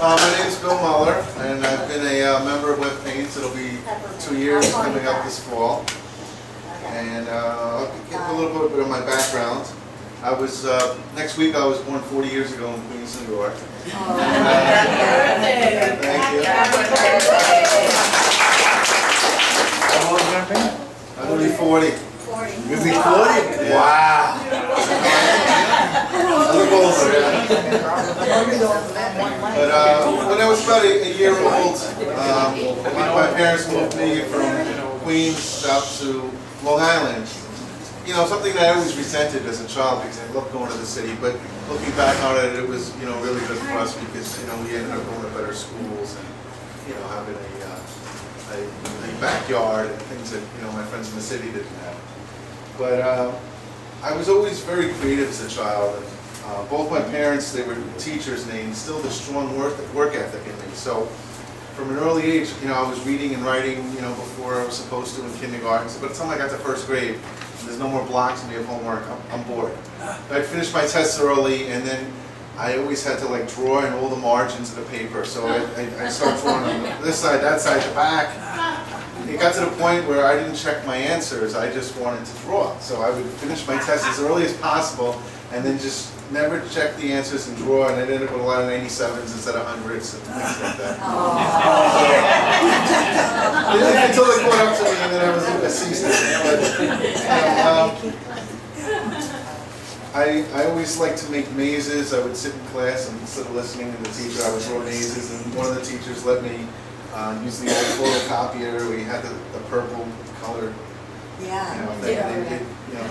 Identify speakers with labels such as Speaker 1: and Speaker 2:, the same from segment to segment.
Speaker 1: My name is Bill Mueller, and I've been a member of Web Paints. It'll be 2 years coming up this fall. And I'll give a little bit of my background. I was, next week I was born 40 years ago in Queens, New York. Thank you.
Speaker 2: How old are you?
Speaker 1: I'm going to be 40.
Speaker 2: You'll be 40? Yeah. Wow.
Speaker 1: I look older, yeah. But when I was about a year old, my parents moved me from Queens out to Long Island. You know, something that I always resented as a child because I loved going to the city, but looking back on it, it was, you know, really good for us because, you know, we ended up going to better schools and, you know, having a backyard and things that, you know, my friends in the city didn't have. But I was always very creative as a child, and both my parents, they were teachers, and they instilled a strong work ethic in me. So from an early age, you know, I was reading and writing, you know, before I was supposed to in kindergarten. So by the time I got to first grade, there's no more blocks and we have homework, I'm bored. I'd finish my tests early, and then I always had to like draw in all the margins of the paper. So I started drawing on this side, that side, the back. It got to the point where I didn't check my answers, I just wanted to draw. So I would finish my tests as early as possible and then just never check the answers and draw, and I'd end up with a lot of 97s instead of 100s and things like that. Until they caught up to me, and then I was a ceased I always liked to make mazes. I would sit in class and instead of listening to the teacher, I would draw mazes, and one of the teachers let me use the old photocopier where you had the purple color, you know, thing. And they you know,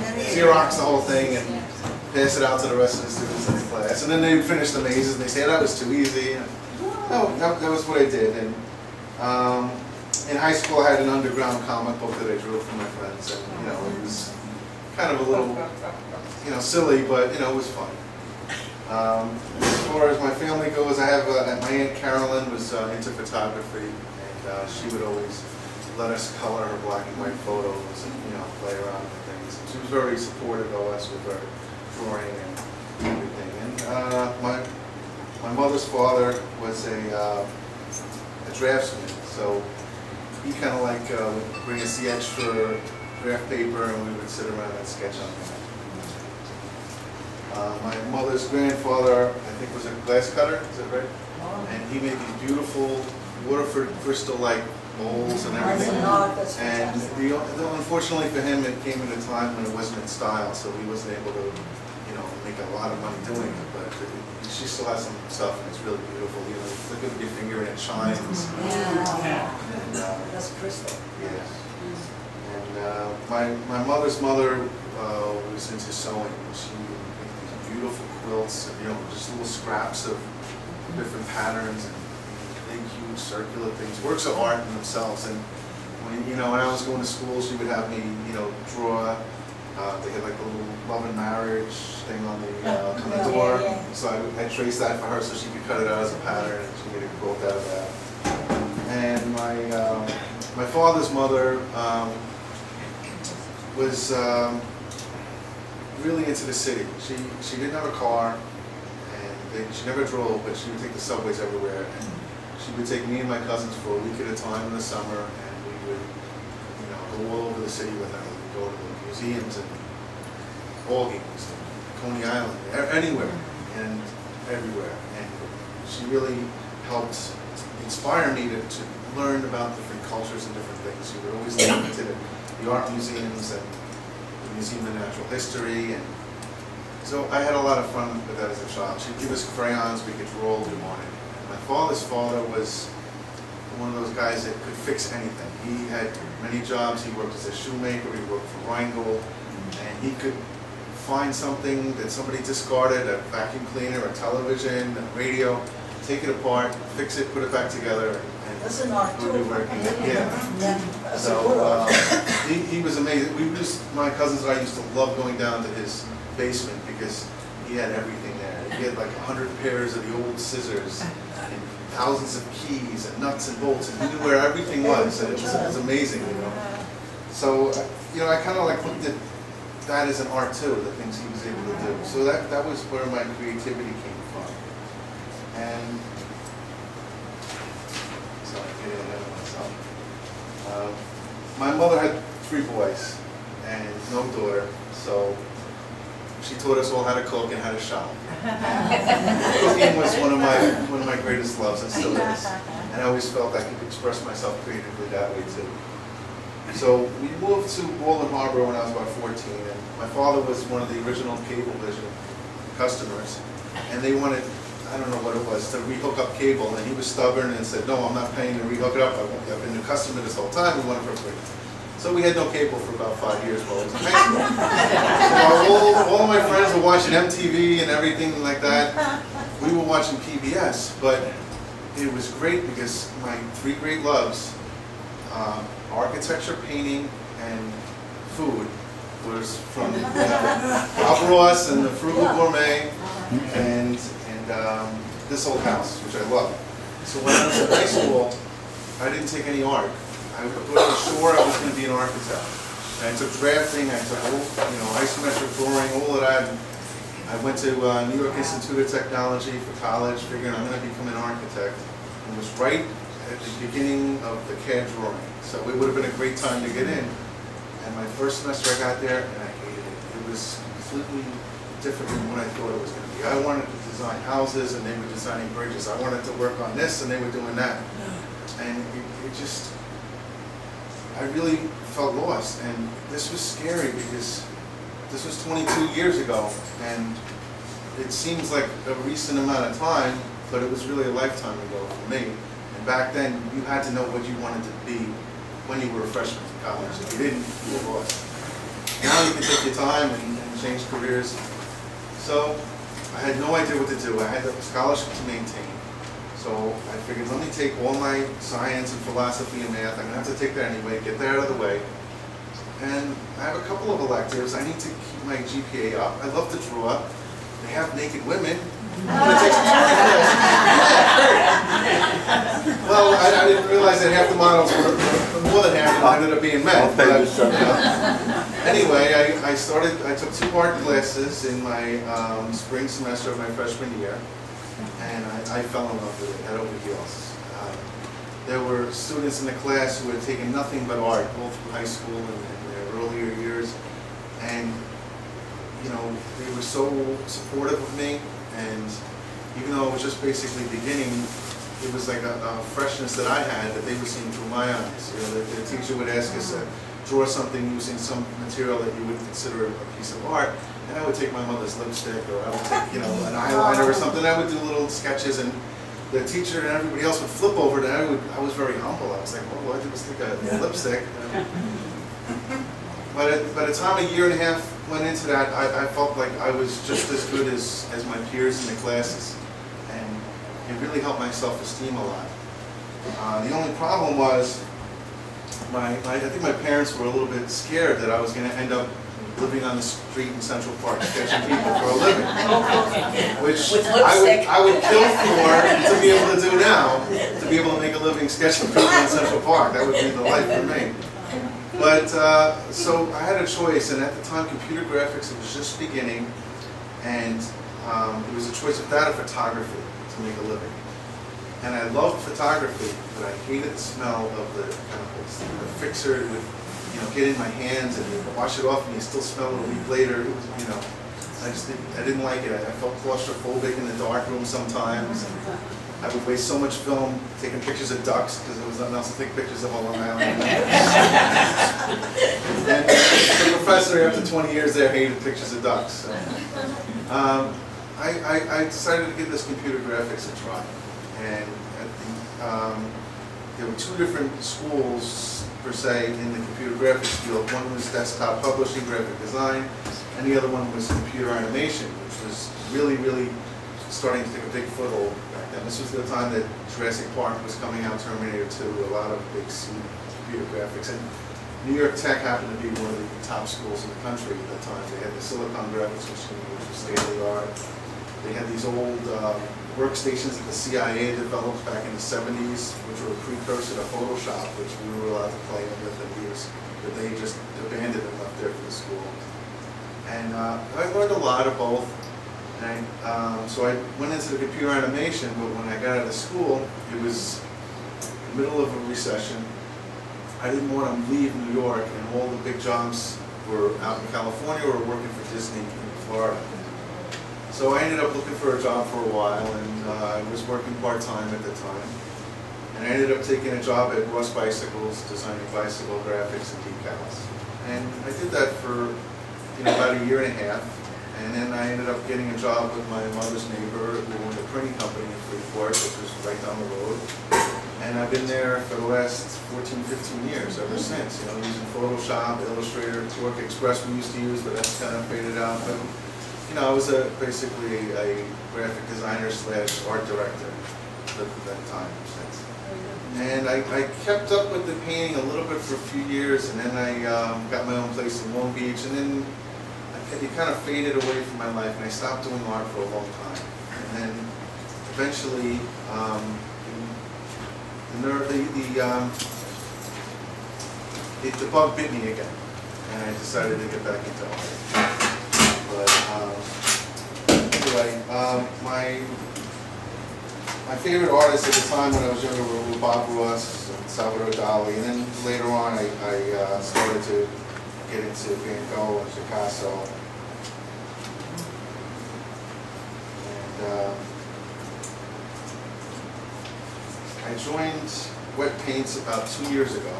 Speaker 1: Xerox the whole thing and pass it out to the rest of the students in the class. And then they would finish the mazes and they say, that was too easy. And, no, that was what I did. And in high school I had an underground comic book that I drew for my friends. And, you know, it was kind of a little, you know, silly, but, you know, it was fun. As far as my family goes, I have my Aunt Carolyn was into photography, and she would always let us color her black and white photos and, you know, play around with things. And she was very supportive of us with her drawing and everything. And my mother's father was a draftsman, so he kind of like would bring us the extra draft paper, and we would sit around and sketch on that. My mother's grandfather, I think, was a glass cutter, is that right? And he made these beautiful Waterford crystal-like bowls and everything. And unfortunately for him, it came at a time when it wasn't in style, so he wasn't able to, you know, make a lot of money doing it. But she still has some stuff, and it's really beautiful. You know, look at your finger and it shines.
Speaker 3: Yeah.
Speaker 1: And,
Speaker 3: that's crystal.
Speaker 1: yes. And my mother's mother was into sewing. She beautiful quilts, and, you know, just little scraps of different patterns and big, huge circular things, works of art in themselves. And when, you know, when I was going to school, she would have me, you know, draw. They had like a little love and marriage thing on the door. So I traced that for her so she could cut it out as a pattern, and she made a quilt out of that. And my father's mother was really into the city. She didn't have a car, and she never drove, but she would take the subways everywhere. And she would take me and my cousins for a week at a time in the summer, and we would, you know, go all over the city with her. We'd go to the museums and ball games, Coney Island, anywhere and everywhere. And she really helped inspire me to learn about different cultures and different things. She would always take me to the art museums and Museum of Natural History, and so I had a lot of fun with that as a child. She'd give us crayons, we could draw all we wanted. And my father's father was one of those guys that could fix anything. He had many jobs. He worked as a shoemaker, he worked for Rheingold, and he could find something that somebody discarded, a vacuum cleaner, a television, a radio, take it apart, fix it, put it back together, and
Speaker 3: that's an art too.
Speaker 1: Yeah. So he was amazing. My cousins and I used to love going down to his basement because he had everything there. He had like 100 pairs of the old scissors and thousands of keys and nuts and bolts, and he knew where everything was. And it was amazing, you know. So, you know, I kind of like looked at that as an art too, the things he was able to do. So that was where my creativity came from. And my mother had 3 boys and no daughter, so she taught us all how to cook and how to shop. Cooking was one of my greatest loves, and still is. And I always felt I could express myself creatively that way too. So we moved to Baldwin Harbor when I was about 14, and my father was one of the original Cablevision customers, and they wanted, I don't know what it was, to rehook up cable, and he was stubborn and said, no, I'm not paying to rehook it up. I've been a customer this whole time, we want it for free. So we had no cable for about 5 years while I was in high school. So all of my friends were watching MTV and everything like that. We were watching PBS, but it was great because my 3 great loves, architecture, painting, and food, was from Bob Ross and the Frugal Gourmet and This Old House, which I love. So when I was in high school, I didn't take any art. I was sure I was going to be an architect. And I took drafting, I took isometric drawing, all of that. I went to New York Institute of Technology for college, figuring I'm going to become an architect. It was right at the beginning of the CAD drawing. So it would have been a great time to get in. And my first semester I got there and I hated it. It was completely different than what I thought it was going to be. I wanted to design houses and they were designing bridges. I wanted to work on this and they were doing that. And it just, I really felt lost. And this was scary because this was 22 years ago. And it seems like a recent amount of time, but it was really a lifetime ago for me. And back then, you had to know what you wanted to be when you were a freshman in college. If you didn't, you were lost. Now you can take your time and change careers. So I had no idea what to do. I had a scholarship to maintain. So I figured, let me take all my science and philosophy and math. I'm going to have to take that anyway, get that out of the way. And I have a couple of electives. I need to keep my GPA up. I love to draw. They have naked women. Well, I didn't realize that half the models were more than half ended up being men. But, anyway, I took 2 art classes in my spring semester of my freshman year, and I fell in love with it, head over heels. There were students in the class who had taken nothing but art, both through high school and in their earlier years, and they were so supportive of me. And even though it was just basically beginning, it was like a freshness that I had that they were seeing through my eyes. The teacher would ask us to draw something using some material that you wouldn't consider a piece of art, and I would take my mother's lipstick, or I would take an eyeliner or something. I would do little sketches, and the teacher and everybody else would flip over it, and I was very humble. I was like, well, I just take a lipstick. But by the time a year and a half went into that, I felt like I was just as good as my peers in the classes, and it really helped my self-esteem a lot. The only problem was, I think my parents were a little bit scared that I was going to end up living on the street in Central Park sketching people for a living, which I would kill for to be able to do now, to be able to make a living sketching people in Central Park. That would be the life for me. But, so I had a choice, and at the time computer graphics, it was just beginning, and it was a choice of that or photography to make a living. And I loved photography, but I hated the smell of the chemicals. The fixer would, get in my hands and you wash it off and you still smell it a week later. It was, I didn't like it. I felt claustrophobic in the dark room sometimes. I would waste so much film taking pictures of ducks because there was nothing else to take pictures of on Long Island. And the professor, after 20 years there, hated pictures of ducks. So, I decided to give this computer graphics a try. And there were 2 different schools, per se, in the computer graphics field. One was desktop publishing, graphic design, and the other one was computer animation, which was really, really starting to take a big foothold back then. This was the time that Jurassic Park was coming out, Terminator 2, a lot of big computer graphics. And New York Tech happened to be one of the top schools in the country at that time. They had the Silicon Graphics machine, which was state-of-the-art. They had these old workstations that the CIA developed back in the 70s, which were a precursor to Photoshop, which we were allowed to play with in years, but they just abandoned and left there for the school. And I learned a lot of both. And so I went into the computer animation, but when I got out of school, it was the middle of a recession. I didn't want to leave New York, and all the big jobs were out in California or working for Disney in Florida. So I ended up looking for a job for a while, and I was working part-time at the time. And I ended up taking a job at Ross Bicycles, designing bicycle graphics and decals. And I did that for about a year and a half. And then I ended up getting a job with my mother's neighbor who owned a printing company in Freeport, which was right down the road. And I've been there for the last 14, 15 years, ever since, using Photoshop, Illustrator, Torque Express we used to use, but that's kind of faded out. But, I was basically a graphic designer / art director at that time. And I kept up with the painting a little bit for a few years, and then I got my own place in Long Beach, and then it kind of faded away from my life, and I stopped doing art for a long time. And then eventually, the bug bit me again, and I decided to get back into art. But anyway, my favorite artists at the time when I was younger were Bob Ross and Salvador Dali, and then later on I started to get into Van Gogh and Picasso. And I joined Wet Paints about 2 years ago.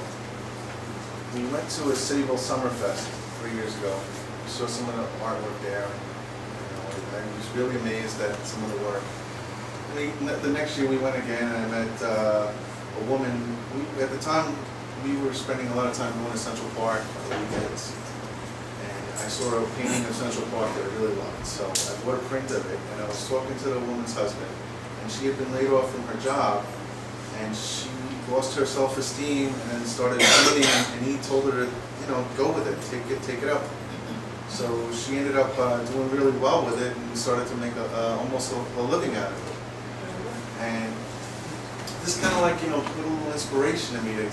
Speaker 1: We went to a Sayville Summerfest 3 years ago. We saw some of the artwork there. I was really amazed at some of the work. And the next year we went again, and I met a woman. At the time, we were spending a lot of time going to Central Park on the weekends. And I saw a painting of Central Park that I really loved. So I bought a print of it, and I was talking to the woman's husband. And she had been laid off from her job, and she lost her self-esteem and started painting, and he told her to, go with it, take it up. So she ended up doing really well with it and started to make almost a living out of it. And this kind of like, put a little inspiration in me to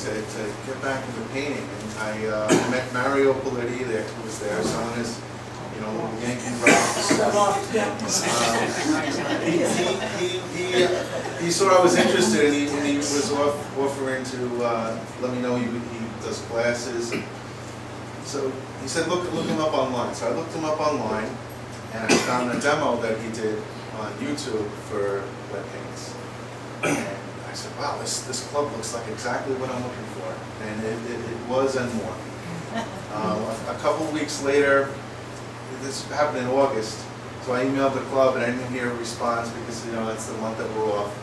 Speaker 1: get back into painting. And I met Mario Politi there, who was there selling his, little Yankee rocks. He saw I was interested, and he was offering to let me know he does classes. So he said, look him up online. So I looked him up online, and I found a demo that he did on YouTube for Wet Paints. And I said, wow, this club looks like exactly what I'm looking for. And it was and more. A couple of weeks later, this happened in August, so I emailed the club and I didn't hear a response because, that's the month that we're off.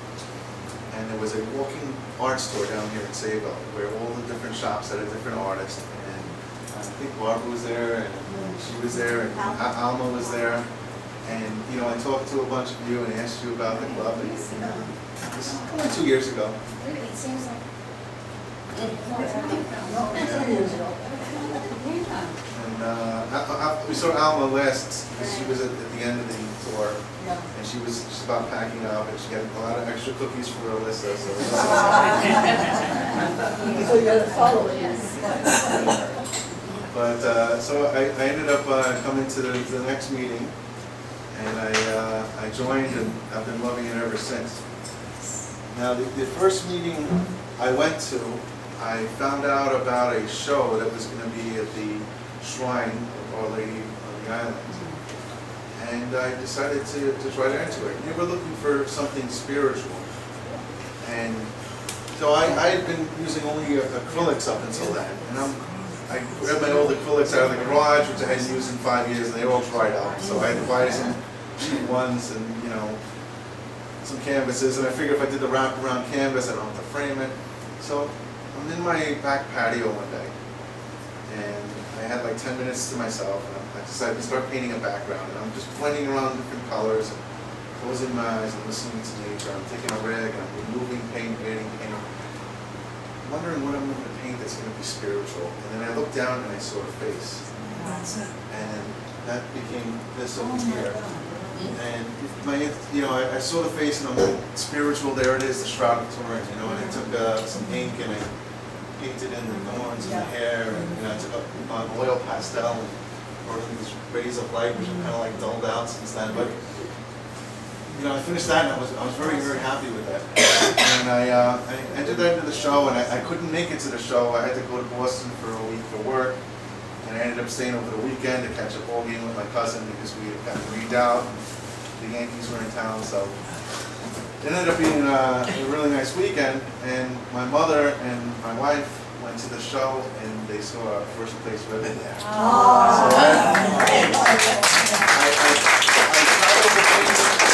Speaker 1: And there was a walking art store down here in Sayville where all the different shops had a different artist. And I think Barbara was there, and she was there, and Alma was there. And, I talked to a bunch of you and asked you about the club. And, this is only 2 years ago.
Speaker 4: It seems like...
Speaker 1: And we saw Alma last, because she was at the end of the tour, and she's about packing up, and she got a lot of extra cookies for Alyssa.
Speaker 3: So you had to follow it.
Speaker 1: But so I ended up coming to the next meeting, and I joined, and I've been loving it ever since. Now the first meeting I went to, I found out about a show that was going to be at the Shrine of Our Lady on the island. And I decided to try to enter it. We were looking for something spiritual. And so I had been using only acrylics up until then. And I grabbed my old acrylics out of the garage, which I hadn't used in 5 years, and they all dried out. So I had to buy some cheap ones and, some canvases. And I figured if I did the wraparound canvas, I don't have to frame it. So I'm in my back patio one day, and I had like 10 minutes to myself, and I decided to start painting a background, and I'm just blending around different colors, and closing my eyes and listening to nature. I'm taking a rag, and I'm removing paint, adding paint. I'm wondering what I'm going to paint that's going to be spiritual. And then I looked down, and I saw a face. And that became this over here. And I saw the face, and I'm like, spiritual, there it is, the Shroud of Turin, and I took some ink, and I painted in the horns and the hair, and I took an oil pastel and brought in these rays of light, which are kind of like dulled out since then. But I finished that, and I was very, very happy with that. And I entered into the show, and I couldn't make it to the show. I had to go to Boston for a week for work, and I ended up staying over the weekend to catch a ball game with my cousin because we had gotten rained out. The Yankees were in town, so it ended up being a really nice weekend. And my mother and my wife went to the show, and they saw our first place ribbon there. So I titled the painting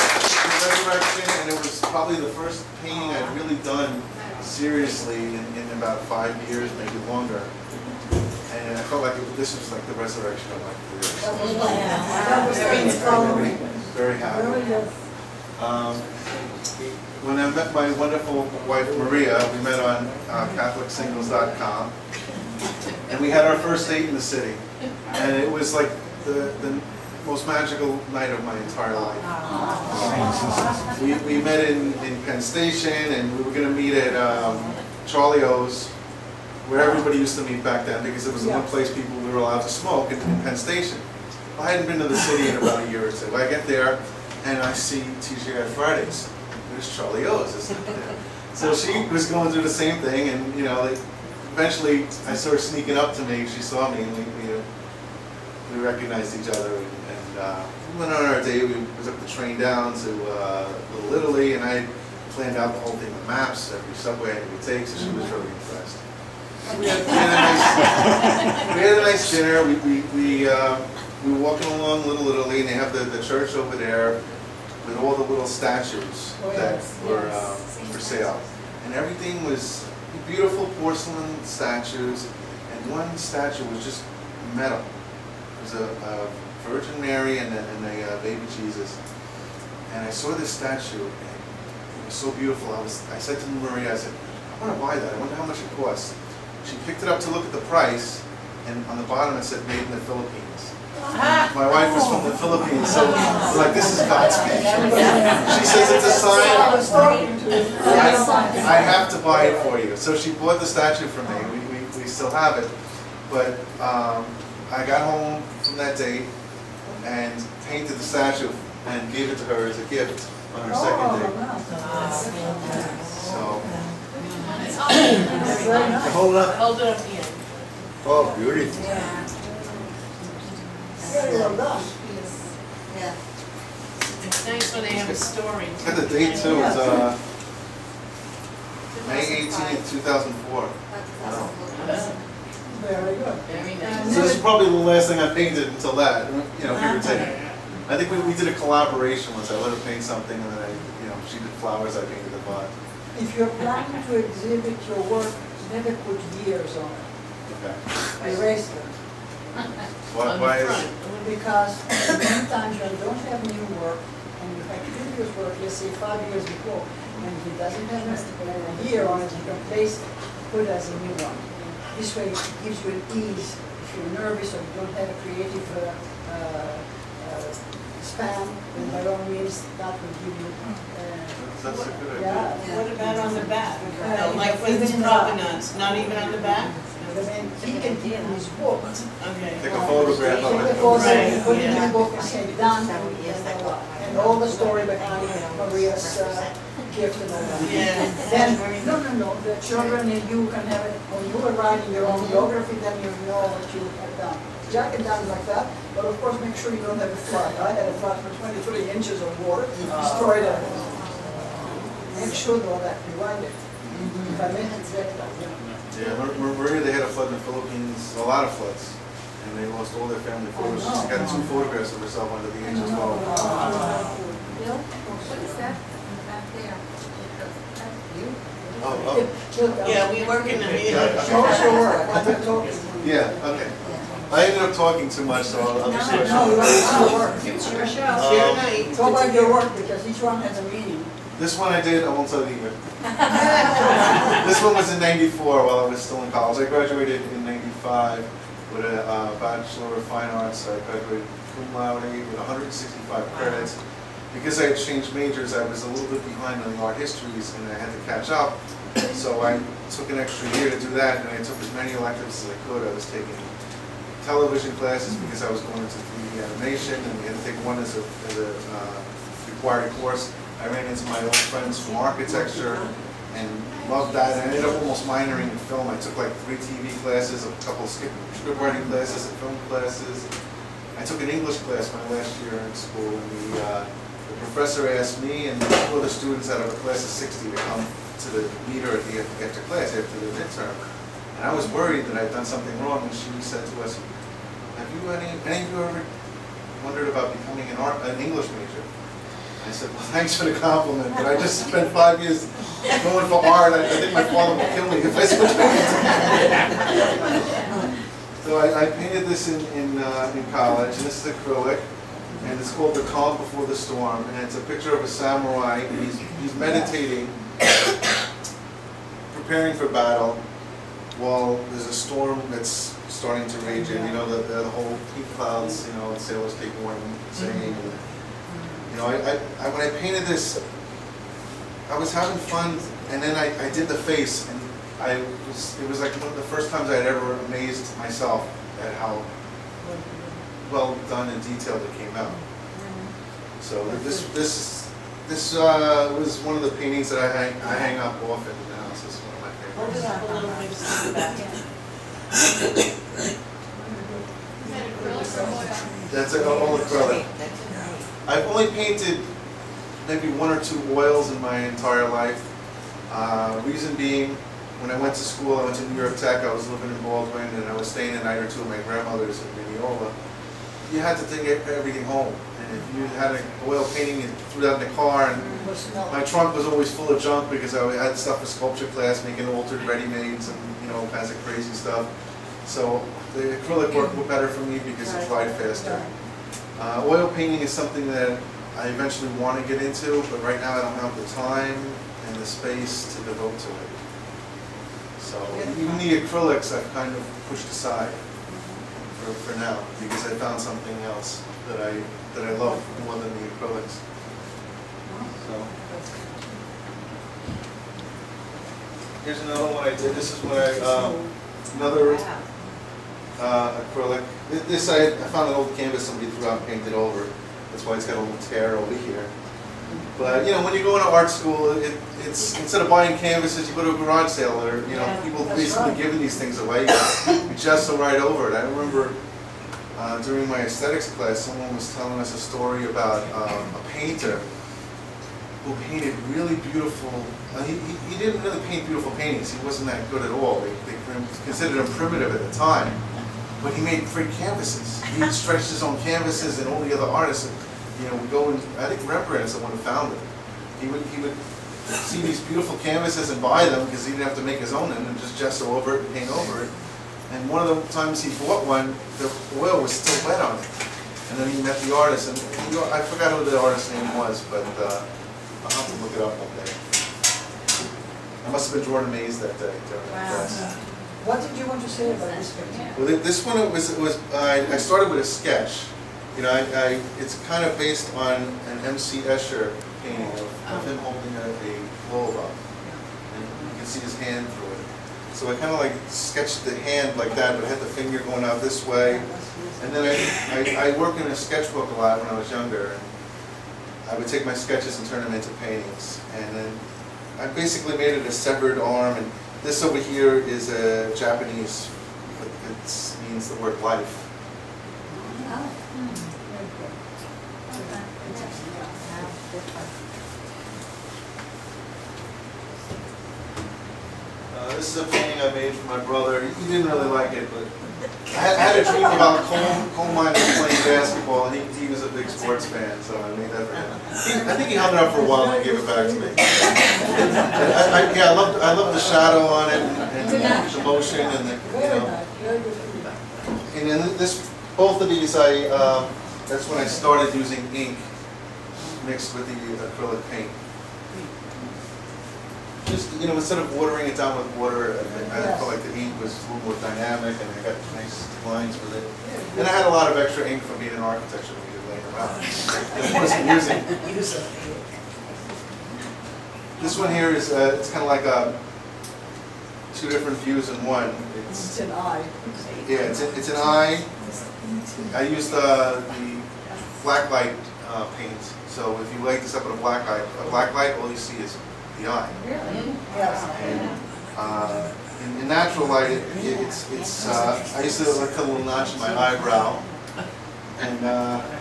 Speaker 1: Resurrection, and it was probably the first painting I'd really done seriously in about 5 years, maybe longer. And I felt like this was like the resurrection of my career. Very happy. When I met my wonderful wife Maria, we met on CatholicSingles.com, and we had our first date in the city, and it was like the most magical night of my entire life. We met in Penn Station, and we were going to meet at Charlie O's, where everybody used to meet back then, because it was the one place people were allowed to smoke in Penn Station. I hadn't been to the city in about a year or two. I get there, and I see TGI Fridays. There's Charlie O's, isn't it? So she was going through the same thing, and you know, eventually I saw her sneaking up to me. She saw me, and we recognized each other, and we went on our date. We took the train down to Little Italy, and I planned out the whole thing with maps, every subway I could take. So she was really impressed. We had a nice dinner. We were walking along Little Italy, and they have the church over there with all the little statues that were for sale. And everything was beautiful porcelain statues, and one statue was just metal. It was a Virgin Mary and a baby Jesus. And I saw this statue, and it was so beautiful. I said to Maria, I said, I want to buy that. I wonder how much it costs. She picked it up to look at the price, and on the bottom it said made in the Philippines. My wife was from the Philippines, so we're like, this is Godspeed. She says it's a sign. I have to buy it for you. So she bought the statue for me. We still have it. But I got home from that date and painted the statue and gave it to her as a gift on her second date. So.
Speaker 2: Hold up.
Speaker 4: Hold it up here.
Speaker 2: Oh, beautiful.
Speaker 3: Very well done.
Speaker 5: Yeah.
Speaker 4: It's nice when they have a story.
Speaker 1: Got the date too. It's May 18th, 2004.
Speaker 3: Very good.
Speaker 4: Very nice.
Speaker 1: So this is probably the last thing I painted until that. You know, give or take. I think we did a collaboration once. I let her paint something, and then she did flowers. I painted the pot.
Speaker 3: If you're planning to exhibit your work, never put years on it.
Speaker 1: Okay.
Speaker 3: Erase them.
Speaker 1: Why is it?
Speaker 3: Because many times you don't have new work, and you have previous work, let's say 5 years before, and he doesn't have a year on it, you can place it, put it as a new one. This way it gives you an ease. If you're nervous or you don't have a creative span, then by all means that will give you
Speaker 1: That's a good idea.
Speaker 3: yeah.
Speaker 4: What about on the back?
Speaker 3: No,
Speaker 4: Like with
Speaker 3: even
Speaker 4: his
Speaker 3: in the
Speaker 4: provenance, not even on the back?
Speaker 3: I mean, he can keep in his book.
Speaker 4: Okay.
Speaker 1: Take a photograph of
Speaker 3: Take a
Speaker 1: it.
Speaker 3: photo,
Speaker 4: Right,
Speaker 3: put it in
Speaker 4: yeah.
Speaker 3: the book and say done, and all the story behind Maria's gift and all that.
Speaker 4: Yeah.
Speaker 3: Then, no, the children and you can have it, when you are writing your own biography, then you know what you have done. Jack had done like that, but of course make sure you don't have a flood. I had a flood for 23 inches of water, destroyed everything. Make sure though that you write it. If I make it correct,
Speaker 1: Yeah, Maria, they had a flood in the Philippines, a lot of floods, and they lost all their family photos. She got 2 photographs of herself under the age of 12.
Speaker 5: Bill, what is that back there? That's you.
Speaker 1: Oh,
Speaker 4: Yeah, we work in the
Speaker 3: Show us your work, while you're talking.
Speaker 1: yeah, okay. I ended up talking too much, so I'll just switch.
Speaker 3: No, you want to work.
Speaker 4: It's your show. It's your night.
Speaker 3: Talk about your work, because each one has a meaning.
Speaker 1: This one I did, I won't tell you either. This one was in '94 while I was still in college. I graduated in '95 with a Bachelor of Fine Arts. I graduated cum laude with 165 credits. Because I had changed majors, I was a little bit behind on the art histories and I had to catch up. So I took an extra year to do that, and I took as many electives as I could. I was taking television classes because I was going into 3D animation, and we had to take one as a required course. I I ran into my old friends from architecture and loved that. And I ended up almost minoring in film. I took like 3 TV classes, a couple of script writing classes, and film classes. I took an English class my last year in school, and the professor asked me and 2 other students out of a class of 60 to come to the meter at the after class, after the midterm. And I was worried that I'd done something wrong, and she said to us, have you any of you ever wondered about becoming an English major? I said, well, thanks for the compliment, but I just spent 5 years going for art. I think my father would kill me if I switched back. So I painted this in college, and this is acrylic, and it's called The Calm Before the Storm, and it's a picture of a samurai, and he's meditating, preparing for battle, while there's a storm that's starting to rage in. You know, the whole heat clouds, you know, sailors take warning, saying. You know, when I painted this, I was having fun, and then I did the face, and it was like one of the first times I'd ever amazed myself at how well done and detailed it came out. So this was one of the paintings that I hang up often in the house. It's one of my favorites.
Speaker 4: Hold it up a little bit to the back.
Speaker 1: That's all acrylic. I've only painted maybe 1 or 2 oils in my entire life. Reason being, when I went to school, I went to New York Tech, I was living in Baldwin, and I was staying a night or 2 at my grandmother's in Mineola. You had to take everything home. And if you had an oil painting, you threw that in the car, and my trunk was always full of junk because I had stuff for sculpture class, making altered ready-mades and, you know, kinds of crazy stuff. So the acrylic worked better for me because it dried faster. Oil painting is something that I eventually want to get into, but right now I don't have the time and the space to devote to it. So even the acrylics I've kind of pushed aside for now because I found something else that I love more than the acrylics. So here's another one I did. This is what another acrylic. This I found an old canvas somebody threw out and painted over. That's why it's got a little tear over here. But you know, when you go into art school, it's instead of buying canvases, you go to a garage sale, or you know, people basically giving these things away. You just so right over it. I remember during my aesthetics class, someone was telling us a story about a painter who painted really beautiful. He didn't really paint beautiful paintings. He wasn't that good at all. They considered him primitive at the time. But he made great canvases. He stretched his own canvases, and all the other artists, you know, would go and I think Rembrandt is the one who found it. He would see these beautiful canvases and buy them because he didn't have to make his own and just gesso over it and paint over it. And one of the times he bought one, the oil was still wet on it. And then he met the artist, and I forgot who the artist's name was, but I'll have to look it up one day. I must have been Jordan Mays that day during the class.
Speaker 3: What did you want to say about this painting?
Speaker 1: Well, this one I started with a sketch. You know, it's kind of based on an M.C. Escher painting of him holding a globe up, and you can see his hand through it. So I kind of like sketched the hand like that, but I had the finger going out this way. And then I worked in a sketchbook a lot when I was younger. And I would take my sketches and turn them into paintings, and then I basically made it a severed arm. And this over here is a Japanese, it means the word life. This is a painting I made for my brother. He didn't really like it, but I had a dream about coal miners playing basketball, and he was a big sports fan, so I made that for him. I think he hung it up for a while and gave it back to me. I love the shadow on it and the motion and the, you know. And then both of these, that's when I started using ink mixed with the acrylic paint. Just, you know, instead of watering it down with water, I felt like the ink was a little more dynamic, and I got nice lines with it. And I had a lot of extra ink from being in architecture we could lay around. It wasn't using. This one here is, it's kind of like two different views in one.
Speaker 3: It's an eye.
Speaker 1: Yeah, it's an eye. I used the black light paint, So if you light this up with a black light, all you see is the eye.
Speaker 5: Really?
Speaker 3: Yes.
Speaker 1: And in natural light, it's I used to like cut a little notch in my eyebrow, and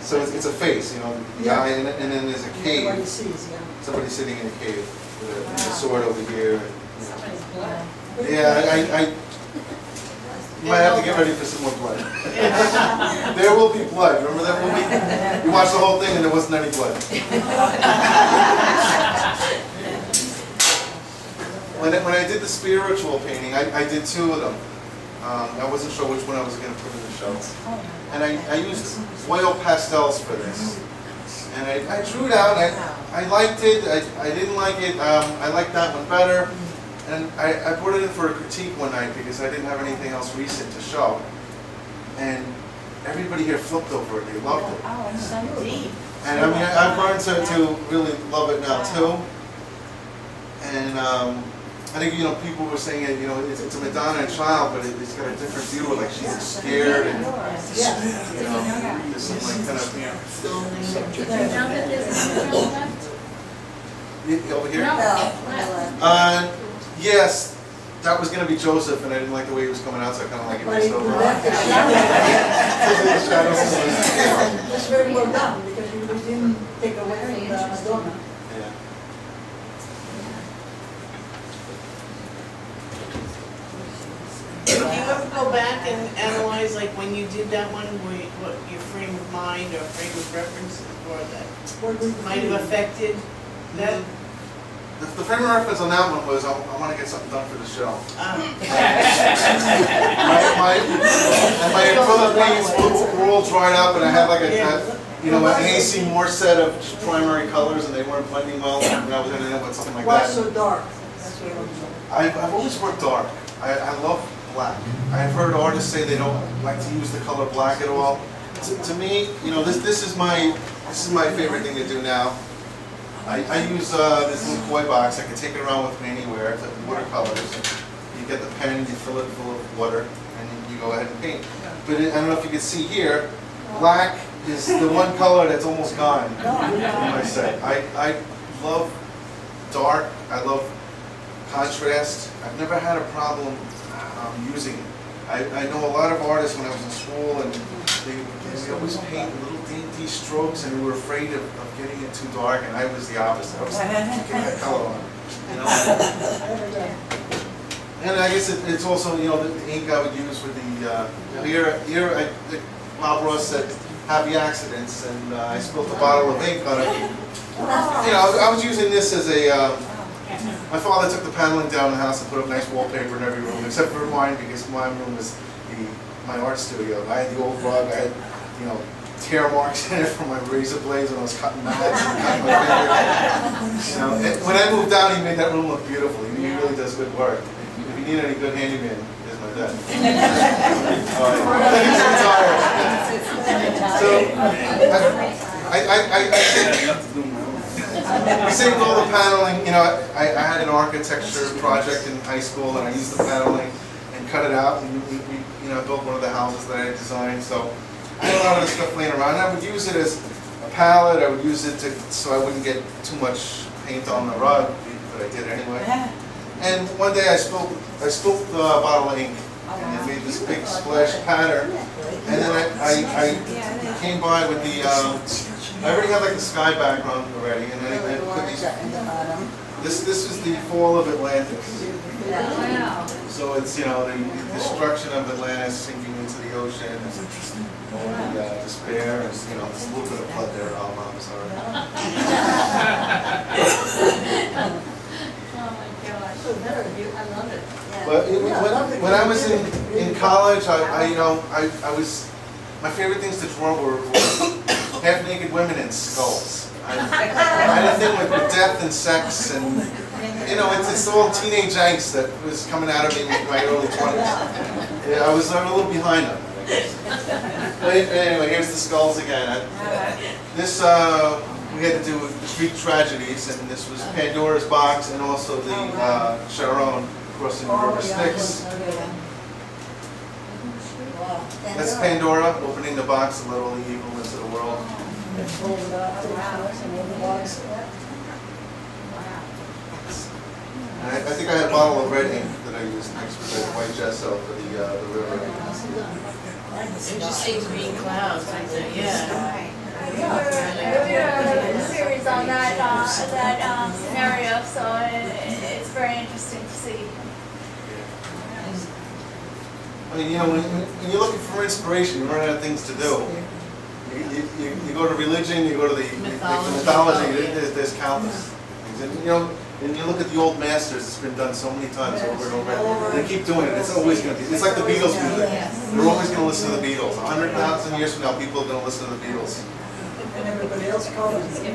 Speaker 1: so it's a face, you know, the
Speaker 3: Yeah.
Speaker 1: eye, and then there's a cave.
Speaker 3: Everybody sees, yeah.
Speaker 1: Somebody sitting in a cave with a sword over here. And,
Speaker 5: Somebody's blood.
Speaker 1: yeah, you might have to get ready for some more blood. There will be blood. Remember that movie? You watched the whole thing and there wasn't any blood. When I did the spiritual painting, I did 2 of them. I wasn't sure which one I was going to put in the show. And I used oil pastels for this. And I drew it out. I liked it. I didn't like it. I liked that one better. And I brought it in for a critique one night because I didn't have anything else recent to show. And everybody here flipped over it. They loved it.
Speaker 5: Oh, it's so deep.
Speaker 1: And I mean, I've learned to really love it now too. And I think, you know, people were saying it, you know, it's a Madonna and child, but it's got a different view. Like she's scared and, you know, there's some like kind of
Speaker 5: Did you know that there's a picture left?
Speaker 1: over here.
Speaker 5: No.
Speaker 1: Yes, that was going to be Joseph, and I didn't like the way he was coming out, so I kind of like it
Speaker 3: But
Speaker 1: mixed
Speaker 3: you
Speaker 1: over.
Speaker 3: left the
Speaker 1: Shadows.
Speaker 3: That's very well done, because you didn't take away from the Madonna.
Speaker 1: Yeah.
Speaker 4: Do you ever go back and analyze, like when you did that one, what your frame of mind or frame of reference or that
Speaker 3: What we
Speaker 4: might have affected that?
Speaker 1: The frame of reference on that one was I want to get something done for the show. My acrylic paints were all dried up, and I had like you know, an AC Moore set of primary colors, and they weren't blending well, and I was going to end up with something like
Speaker 3: Why
Speaker 1: that.
Speaker 3: so dark? That's what I'm saying.
Speaker 1: I've always worked dark. I love black. I've heard artists say they don't like to use the color black at all. To me, you know, this is my favorite thing to do now. I use this little koi box. I can take it around with me anywhere. It's watercolors. You get the pen, you fill it full of water, and you go ahead and paint. But I don't know if you can see here, black is the one color that's almost gone in my set. I love dark. I love contrast. I've never had a problem using it. I know a lot of artists when I was in school, and they always paint little dainty strokes, and we were afraid of getting it too dark, and I was the opposite. I was like, get that color on, you know? And I guess it's also, you know, the ink I would use with the, Bob Ross said, happy accidents, and I spilled a bottle of ink on it. You know, I was using this as a, my father took the paneling down the house and put up nice wallpaper in every room, except for mine, because my room was my art studio. I had the old rug, I had, you know, tear marks in it from my razor blades when I was cutting mats and cutting my fingers. You know, when I moved out, he made that room look beautiful. He really does good work. If you need any good handyman, here's my dad. I saved all the paneling. You know, I had an architecture project in high school, and I used the paneling and cut it out, and we you know, built one of the houses that I had designed. So I had a lot of this stuff laying around. And I would use it as a palette. I would use it so I wouldn't get too much paint on the rug, but I did anyway. And one day I spilled the bottle of ink, and it made this big splash pattern. And then I came by with the, I already had like the sky background already, and then I put these, this is the fall of Atlantis.
Speaker 5: Wow.
Speaker 1: So it's, you know, the destruction of Atlantis sinking into the ocean, and all the despair, and, you know, there's a little bit of blood there, I'm sorry.
Speaker 5: Oh my gosh. I love it.
Speaker 1: But when I was in college, I was, my favorite things to draw were half-naked women and skulls. I had a thing with death and sex, and, you know, it's all teenage angst that was coming out of me in my early 20s. Yeah, I was a little behind them. But anyway, here's the skulls again. This, we had to do with Greek tragedies, and this was Pandora's box, and also the Charon crossing the river Styx. That's Pandora opening the box to let all the evil into the world.
Speaker 3: Over the other house and over the logs.
Speaker 1: I think I had a bottle of red ink that I used next to the white gesso for the river.
Speaker 4: Did you say green clouds? I said, yeah.
Speaker 5: We did a series on that scenario, so it's very interesting to see.
Speaker 1: I mean, you know, when you're looking for inspiration, you run out of things to do. You go to religion, you go to the mythology, there's countless things. And, you know, and you look at the old masters, it's been done so many times over and over. And they keep doing it, it's always going to be, it's like the Beatles music. They're always going to listen to the Beatles. 100,000 years from now, people are going to listen to the Beatles.
Speaker 3: And everybody else copies it.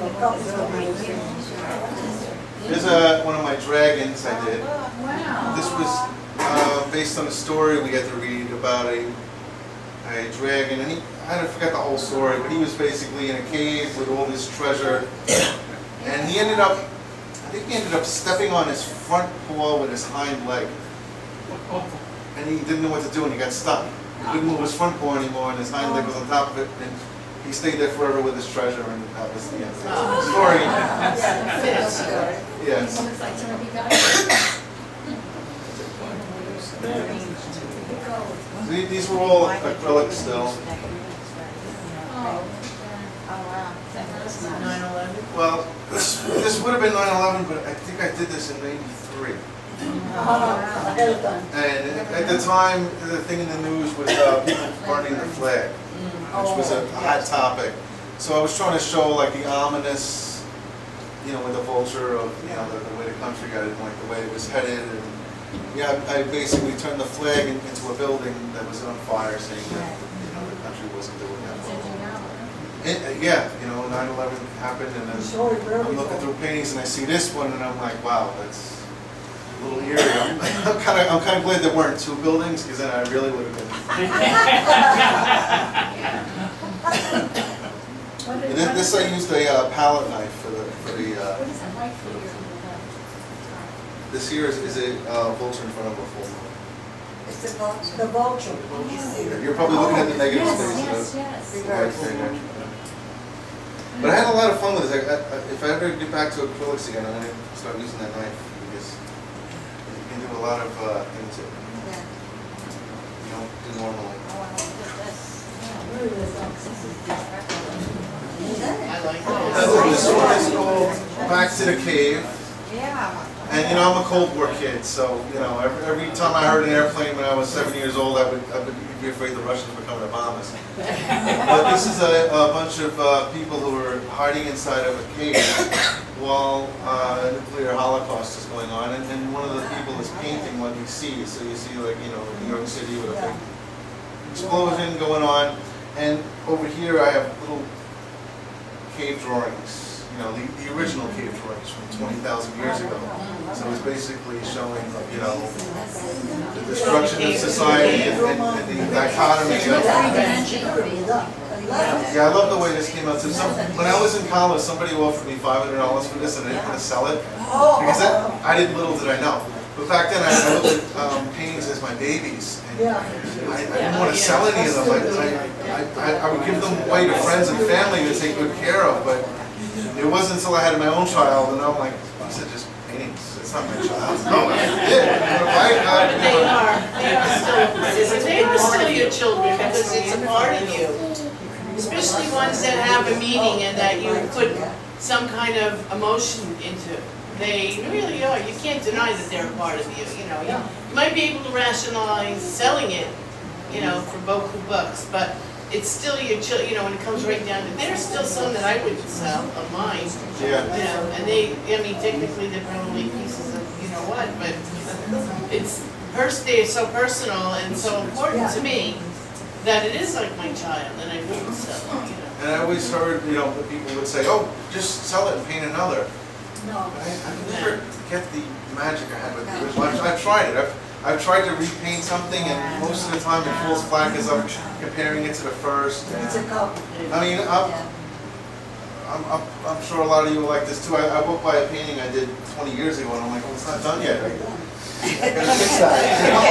Speaker 1: Here's one of my dragons I did.
Speaker 5: Wow.
Speaker 1: This was based on a story we get to read about a dragon, and I forgot the whole story, but he was basically in a cave with all this treasure, and he ended up, I think he ended up stepping on his front paw with his hind leg, and he didn't know what to do, and he got stuck. He couldn't move his front paw anymore, and his hind leg was on top of it, and he stayed there forever with his treasure, and that was the end of the story. Yes.
Speaker 5: Looks like some of you guys.
Speaker 1: These were all acrylic still.
Speaker 5: Oh,
Speaker 4: 9/11?
Speaker 1: Well, this would have been 9/11, but I think I did this in '93.
Speaker 3: Ahead of time.
Speaker 1: And at the time, the thing in the news was people burning the flag, which was a hot topic. So I was trying to show like the ominous, you know, with the vulture of, you know, the way the country got it, like the way it was headed. And yeah, I basically turned the flag into a building that was on fire, saying that, you know, the country wasn't doing that well. Yeah, you know, 9/11 happened, and then I'm looking through paintings and I see this one, and I'm like, wow, that's a little eerie. I'm kind of glad there weren't two buildings, because then I really would have been. This I used a palette knife for the.
Speaker 5: what is that white figure?
Speaker 1: This here is a vulture in front of a full moon.
Speaker 3: It's the vulture.
Speaker 1: You're probably looking at the negative space.
Speaker 5: Yes.
Speaker 1: The white figure. But I had a lot of fun with this. If I ever get back to acrylics again, I'm going to start using that knife, because you can do a lot of things that you don't do normally.
Speaker 4: I like
Speaker 1: This one is called Back to the Cave.
Speaker 3: Yeah.
Speaker 1: And you know, I'm a Cold War kid, so you know, every time I heard an airplane when I was 7 years old, I would be afraid the Russians were coming to bomb us. But this is a bunch of people who are hiding inside of a cave while a nuclear holocaust is going on, and one of the people is painting what you see. So you see, like, you know, New York City with a big explosion going on, and over here I have little cave drawings. You know, the original cave drawings from 20,000 years ago. So it's basically showing, you know, the destruction of society and the dichotomy of. Yeah, I love the way this came out. So when I was in college, somebody offered me $500 for this, and I didn't want to sell it, because little did I know. But back then, I looked at paintings as my babies, and I didn't want to sell any of them. I would give them away to friends and family to take good care of, but it wasn't until I had my own child, and I'm like, these are just paintings. It's not my child. No, I did.
Speaker 4: They are still your children, because it's a part of you. Especially ones that have a meaning and that you put some kind of emotion into. They really are. You can't deny that they're a part of you. You know, you might be able to rationalize selling it, you know, for beaucoup bucks, but it's still your children. You know, when it comes right down to, there's still some that I wouldn't sell of mine.
Speaker 1: Yeah.
Speaker 4: You know, and I mean, technically they're probably pieces of, you know what, but it's they are so personal and so important to me that it is like my child, and I wouldn't sell it. You know.
Speaker 1: And I always heard, you know, that people would say, "Oh, just sell it and paint another."
Speaker 3: No.
Speaker 1: I never get the magic I had with the original. I've tried it. I've tried to repaint something, and most of the time it falls flat because I'm comparing it to the first.
Speaker 3: It's a copy.
Speaker 1: I mean, I'm sure a lot of you will like this too. I walked by a painting I did 20 years ago, and I'm like, "Oh, it's not done yet. I gotta fix that." You know?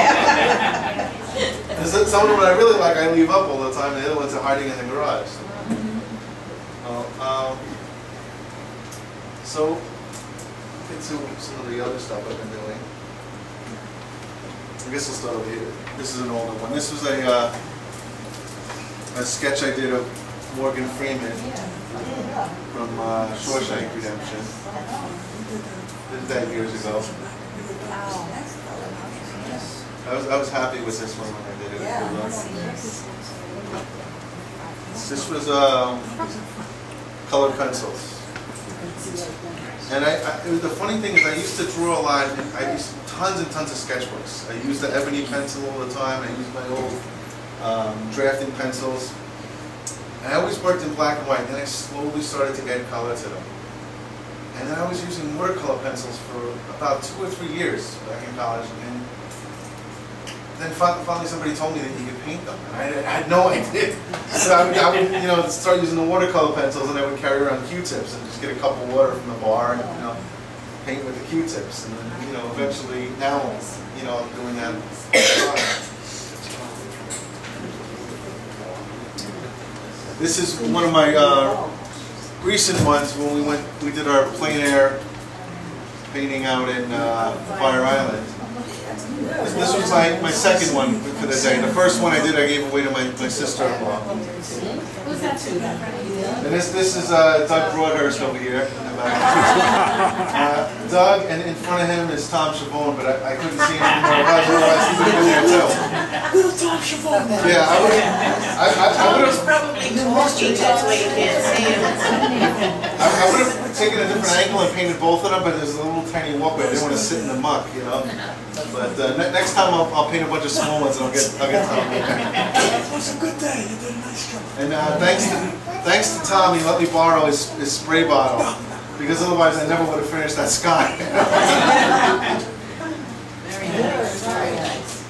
Speaker 1: Some of them I really like, I leave up all the time, and the other ones are hiding in the garage. So, get to some of the other stuff I've been doing. I guess I'll start over here. This is an older one. This was a sketch I did of Morgan Freeman from Shawshank Redemption. Did that years ago. I was happy with this one when I did it. This was colored pencils. And the funny thing is I used to draw a lot, and I used tons and tons of sketchbooks. I used the ebony pencil all the time. I used my old drafting pencils. And I always worked in black and white, then I slowly started to get color to them. And then I was using watercolor pencils for about 2 or 3 years back in college. And then finally somebody told me that you could paint them. And I had no idea. So I would start using the watercolor pencils, and I would carry around Q-tips and just get a cup of water from the bar and paint with the Q-tips. And then eventually now I'm doing that. This is one of my recent ones when we did our plein air painting out in Fire Island. This was my second one for the day. The first one I did, I gave away to my sister-in-law.
Speaker 5: Who's that to?
Speaker 1: And this is Doug Broadhurst over here in the back. Doug, and in front of him is Tom Chavone, but I couldn't see him anymore. Otherwise, he would have been there too.
Speaker 2: Little Tom Chavone.
Speaker 1: Yeah, I would
Speaker 4: Tom's
Speaker 1: have.
Speaker 4: probably coaching, that's why you can't see him.
Speaker 1: I would have taken a different angle and painted both of them, but there's a little tiny walkway. I didn't want to sit in the muck, But next time I'll paint a bunch of small ones and I'll get Tom.
Speaker 2: It was a good day. You did a nice job.
Speaker 1: And thanks to Tom, he let me borrow his spray bottle, because otherwise I never would have finished that sky.
Speaker 4: Very nice, very nice.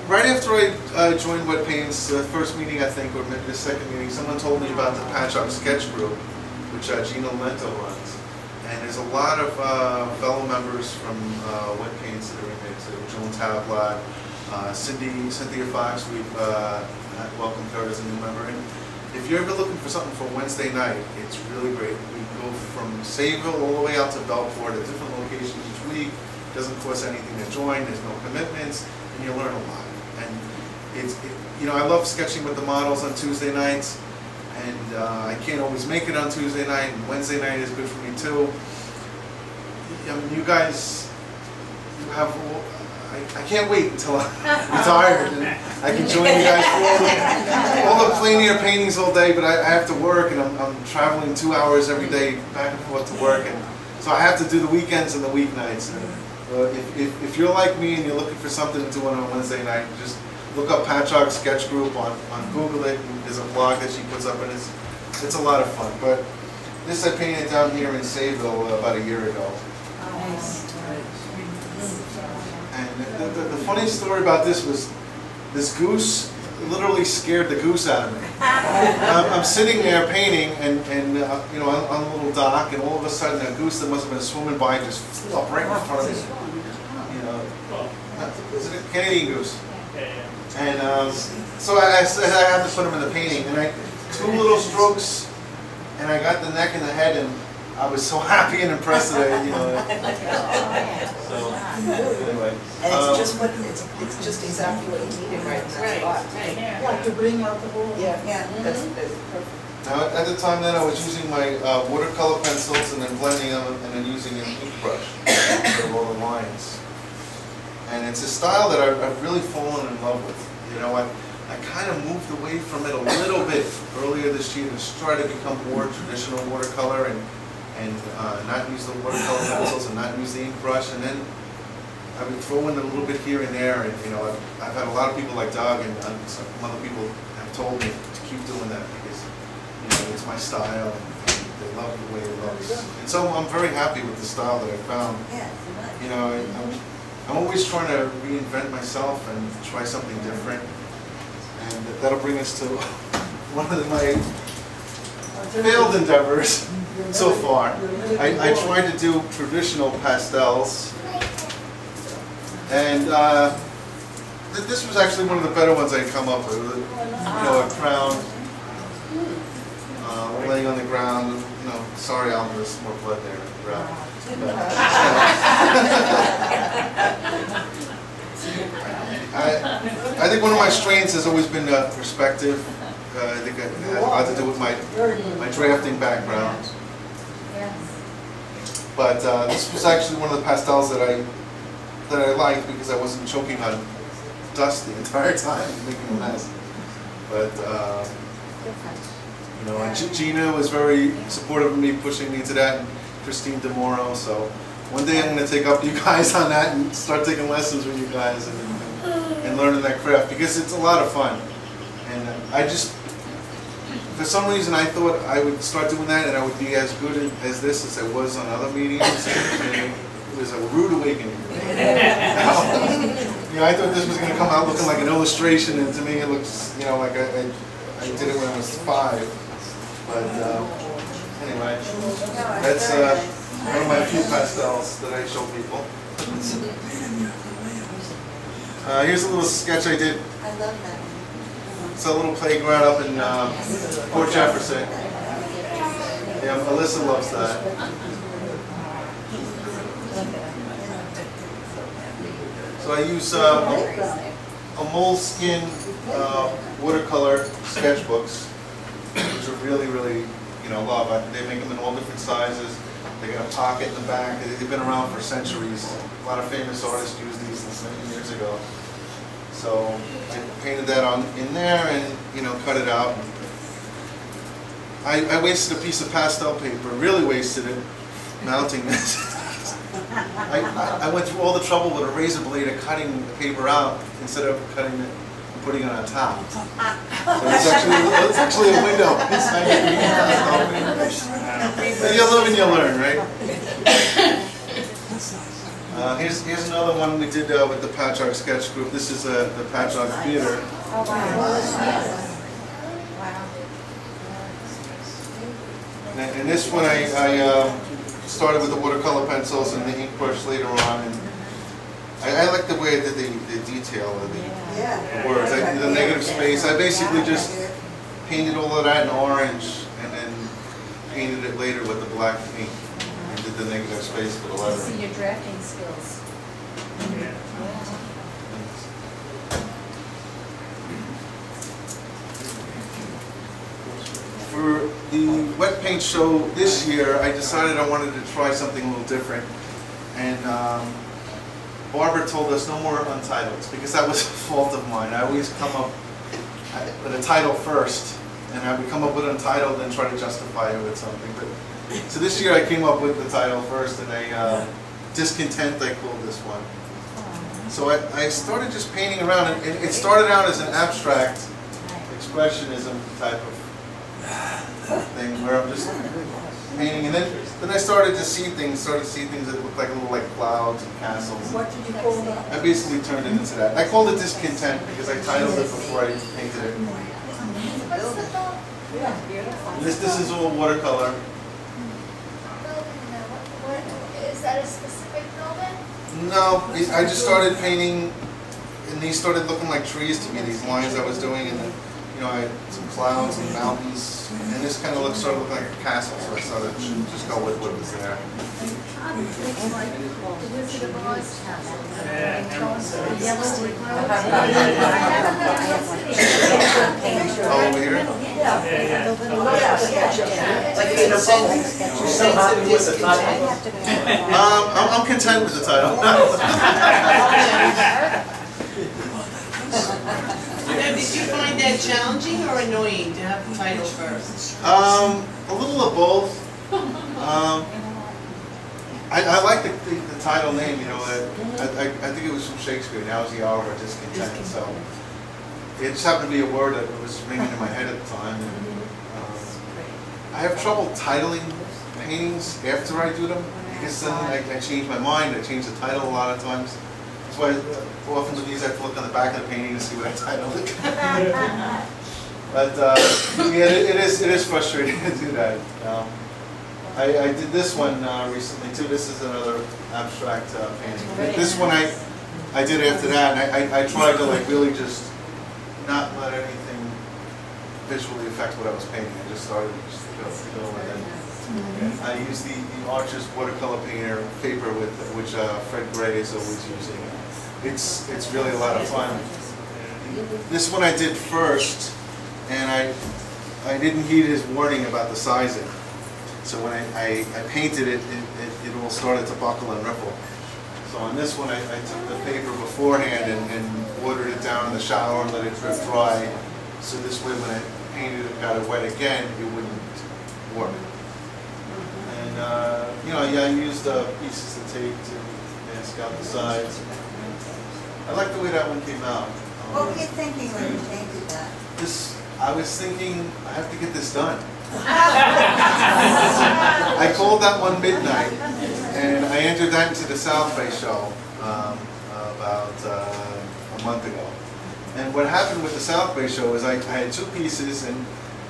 Speaker 1: Right after I joined Wet Paint's first meeting, I think, or maybe the second meeting, someone told me about the Patchwork Sketch Group, which Gino Lento runs. And there's a lot of fellow members from Wet Paint's that are in there too. Joan Tablat, Cynthia Fox, we've welcomed her as a new member. And if you're ever looking for something for Wednesday night, it's really great. We go from Sayville all the way out to Belfort at different locations each week. It doesn't cost anything to join, there's no commitments, and you learn a lot. And I love sketching with the models on Tuesday nights. And I can't always make it on Tuesday night, and Wednesday night is good for me too. You guys, I can't wait until I'm retired and I can join you guys for all the plein air paintings all day, but I have to work, and I'm traveling 2 hours every day back and forth to work, and so I have to do the weekends and the weeknights. And if you're like me and you're looking for something to do on a Wednesday night, just look up Patchwork Sketch Group on Google it. There's a blog that she puts up, and it's a lot of fun. But this I painted down here in Sayville about a year ago.
Speaker 3: Nice.
Speaker 1: And the funny story about this was this goose literally scared the goose out of me. I'm sitting there painting, and on a little dock, and all of a sudden a goose that must have been swimming by just flew up right in front of me. Is it a Canadian goose? And so I had to put them in the painting, and 2 little strokes, and I got the neck and the head, and I was so happy and impressed that So anyway,
Speaker 6: And it's just exactly what you needed right in that spot.
Speaker 3: Yeah, to bring out the whole.
Speaker 6: Yeah, that's perfect.
Speaker 1: now at the time then I was using my watercolor pencils and then blending them and then using an ink brush for all the lines. And it's a style that I've really fallen in love with. I kind of moved away from it a little bit earlier this year to try to become more traditional watercolor and not use the watercolor pencils and not use the ink brush. And then I would throw in a little bit here and there. And I've had a lot of people like Doug and some other people have told me to keep doing that because it's my style and they love the way it looks. And so I'm very happy with the style that I found. I'm always trying to reinvent myself and try something different, and that'll bring us to one of my failed endeavors so far. I tried to do traditional pastels, and this was actually one of the better ones I'd come up with. A crown laying on the ground. You know, sorry, Al, there's more blood there. I think one of my strengths has always been perspective. I think it has a lot to do with my drafting background. But this was actually one of the pastels that I liked because I wasn't choking on dust the entire time, making a mess. But you know, and Gina was very supportive of me, pushing me to that, and Christine DeMoro. So one day I'm going to take up you guys on that and start taking lessons with you guys and learning that craft because it's a lot of fun. And I just, for some reason, I thought I would start doing that and I would be as good as this as I was on other mediums. And it was a rude awakening. You know, I thought this was going to come out looking like an illustration, and to me it looks, you know, like I did it when I was 5. But anyway, that's one of my few pastels that I show people. Here's a little sketch I did.
Speaker 6: I love that.
Speaker 1: It's a little playground up in Port Jefferson. Yeah, Alyssa loves that. So I use a moleskin watercolor sketchbooks, which are really, really, you know, love. They make them in all different sizes. They got a pocket in the back. They've been around for centuries. A lot of famous artists use these since many years ago. So I painted that on in there and, you know, cut it out. I wasted a piece of pastel paper, really wasted it, mounting this. I went through all the trouble with a razor blade of cutting the paper out instead of cutting it and putting it on top. So it's actually a window. You live and you learn, right? Here's another one we did with the Patchogue Sketch Group. This is the Patchogue Theater.
Speaker 6: Oh, wow.
Speaker 1: And this one I started with the watercolor pencils and the ink brush later on. And I like the way I did the detail of the words. I did the negative space. I basically just painted all of that in orange and then painted it later with the black ink. Did the negative space for the letter.
Speaker 7: See your drafting skills.
Speaker 1: For the wet paint show this year, I decided I wanted to try something a little different. And Barbara told us no more untitles because that was a fault of mine. I always come up with a title first, and I would come up with untitled and try to justify it with something. But so this year I came up with the title first, and Discontent I called this one. So I started just painting around, and it started out as an abstract expressionism type of thing where I'm just painting, and then I started to see things that looked like little clouds and castles.
Speaker 3: What did you call that?
Speaker 1: I basically turned it into that. I called it Discontent because I titled it before I painted it.
Speaker 5: What's the thought?
Speaker 3: Yeah, beautiful.
Speaker 1: This is all watercolor.
Speaker 5: Is that a specific building?
Speaker 1: No, I just started painting, and these started looking like trees to me, these lines I was doing, and then, you know, I had some clouds and mountains, and this kind of started looking like a castle, so I thought it should just go with what was there.
Speaker 7: The Wizard of Oz castle. The yellow brick road.
Speaker 1: Oh, over here? I'm content with the title.
Speaker 4: Now, did you find that challenging or annoying to have the title first?
Speaker 1: A little of both. I like the title name, you know. I think it was from Shakespeare. Now is the hour of discontent. So it just happened to be a word that was ringing in my head at the time. And, I have trouble titling paintings after I do them because then I change my mind. I change the title a lot of times. That's why often with these I have to look on the back of the painting to see what I titled it. But yeah, it is frustrating to do that. I did this one recently too. This is another abstract painting. This one I did after that, and I tried to really just not let anything visually affect what I was painting. I just started to go with it. I use the Arches watercolor painter paper with which Fred Gray is always using. It's really a lot of fun. This one I did first, and I didn't heed his warning about the sizing. So when I painted it, it all started to buckle and ripple. So on this one, I took the paper beforehand and watered it down in the shower and let it drip dry. So this way, when I painted it, got it wet again, it wouldn't warp. And I used pieces of tape to mask out the sides. I like the way that one came out.
Speaker 8: What were you thinking when you painted that?
Speaker 1: I was thinking, I have to get this done. I called that one Midnight, and I entered that into the South Bay show about a month ago. And what happened with the South Bay show is I had two pieces, and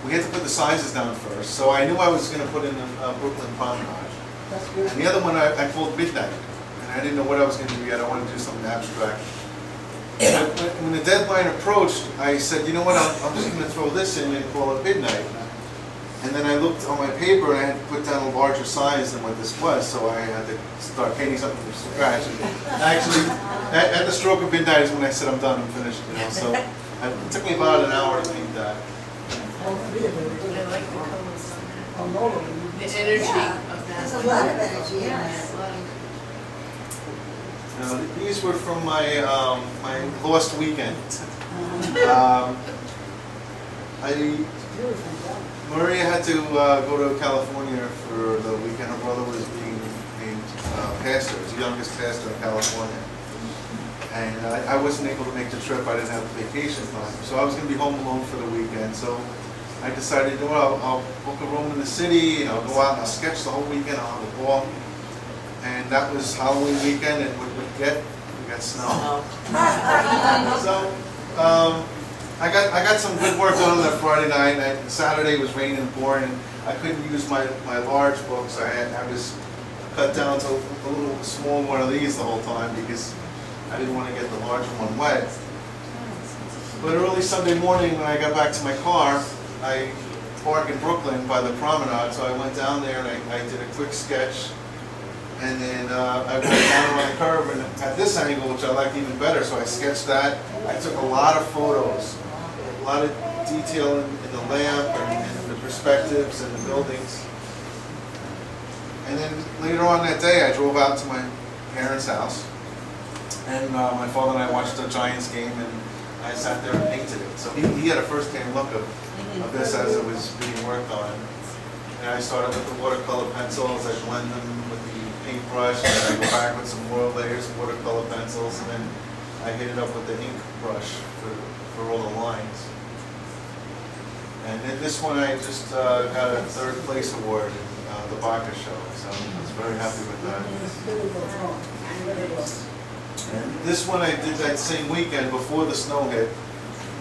Speaker 1: we had to put the sizes down first. So I knew I was going to put in a Brooklyn Promenade. And the other one I called Midnight, and I didn't know what I was going to do yet. I wanted to do something abstract. When the deadline approached, I said, you know what, I'm just going to throw this in and call it Midnight. And then I looked on my paper and I had to put down a larger size than what this was, so I had to start painting something from scratch. And actually, at the stroke of midnight is when I said I'm done, I'm finished. So it took me about an hour to paint that.
Speaker 4: I like the colors on that. The energy of that.
Speaker 8: There's a lot of energy in there.
Speaker 1: Now, these were from my my lost weekend. Maria had to go to California for the weekend. Her brother was being named pastor, he was the youngest pastor in California. And I wasn't able to make the trip. I didn't have the vacation time. So I was going to be home alone for the weekend. So I decided, you know, I'll book a room in the city, and I'll go out and I'll sketch the whole weekend. I'll have a ball. And that was Halloween weekend, and what we got snow. So I got some good work done on that Friday night. Saturday was raining and pouring, and I couldn't use my large books. I was cut down to a little small one of these the whole time because I didn't want to get the larger one wet. But early Sunday morning when I got back to my car, I parked in Brooklyn by the promenade, so I went down there and I did a quick sketch. And then I went down around the curve and at this angle, which I liked even better, so I sketched that. I took a lot of photos, a lot of detail in the lamp and the perspectives and the buildings. And then later on that day, I drove out to my parents' house, and my father and I watched the Giants game, and I sat there and painted it. So he had a first-hand look of this as it was being worked on. And I started with the watercolor pencils. I blend them with the paintbrush, and then I go back with some more layers of watercolor pencils, and then I hit it up with the ink brush for all the lines. And then this one I just got a third place award in the Baca show, so I was very happy with that. And this one I did that same weekend before the snow hit,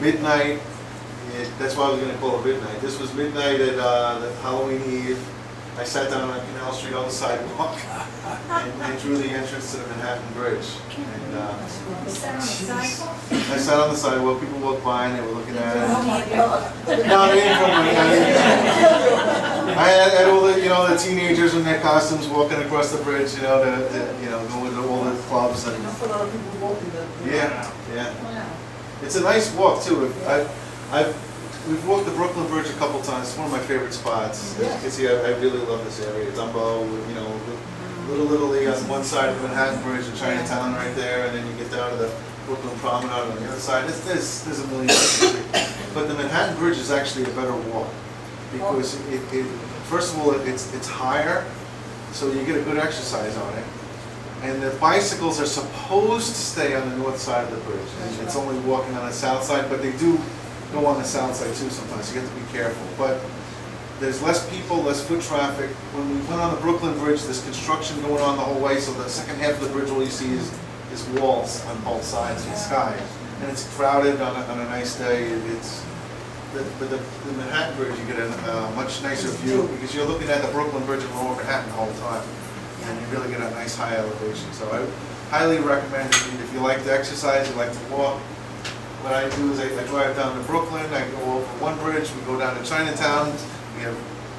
Speaker 1: midnight. That's why I was going to call it midnight. This was midnight at the Halloween Eve. I sat down on Canal Street on the sidewalk and drew the entrance to the Manhattan Bridge. And
Speaker 5: You sat on the sidewalk?
Speaker 1: I sat on the sidewalk. People walked by and they were looking at it. No, they didn't come by. I had all the the teenagers in their costumes walking across the bridge. Going to all the clubs and. Yeah. It's a nice walk too. We've walked the Brooklyn Bridge a couple times. It's one of my favorite spots. As you can see, I really love this area. Dumbo, Little League on one side of the Manhattan Bridge and Chinatown right there, and then you get down to the Brooklyn Promenade on the other side. There's a million places. But the Manhattan Bridge is actually a better walk because first of all, it's higher, so you get a good exercise on it. And the bicycles are supposed to stay on the north side of the bridge. It's only walking on the south side, but they do go on the south side too sometimes. You have to be careful. But there's less people, less foot traffic. When we went on the Brooklyn Bridge, there's construction going on the whole way, so the second half of the bridge, all you see is walls on both sides of the sky. And it's crowded on a nice day. But the Manhattan Bridge, you get a much nicer view because you're looking at the Brooklyn Bridge in Lower Manhattan the whole time. And you really get a nice high elevation. So I highly recommend it if you like to exercise, you like to walk, what I do is I drive down to Brooklyn, I go over one bridge, we go down to Chinatown, we have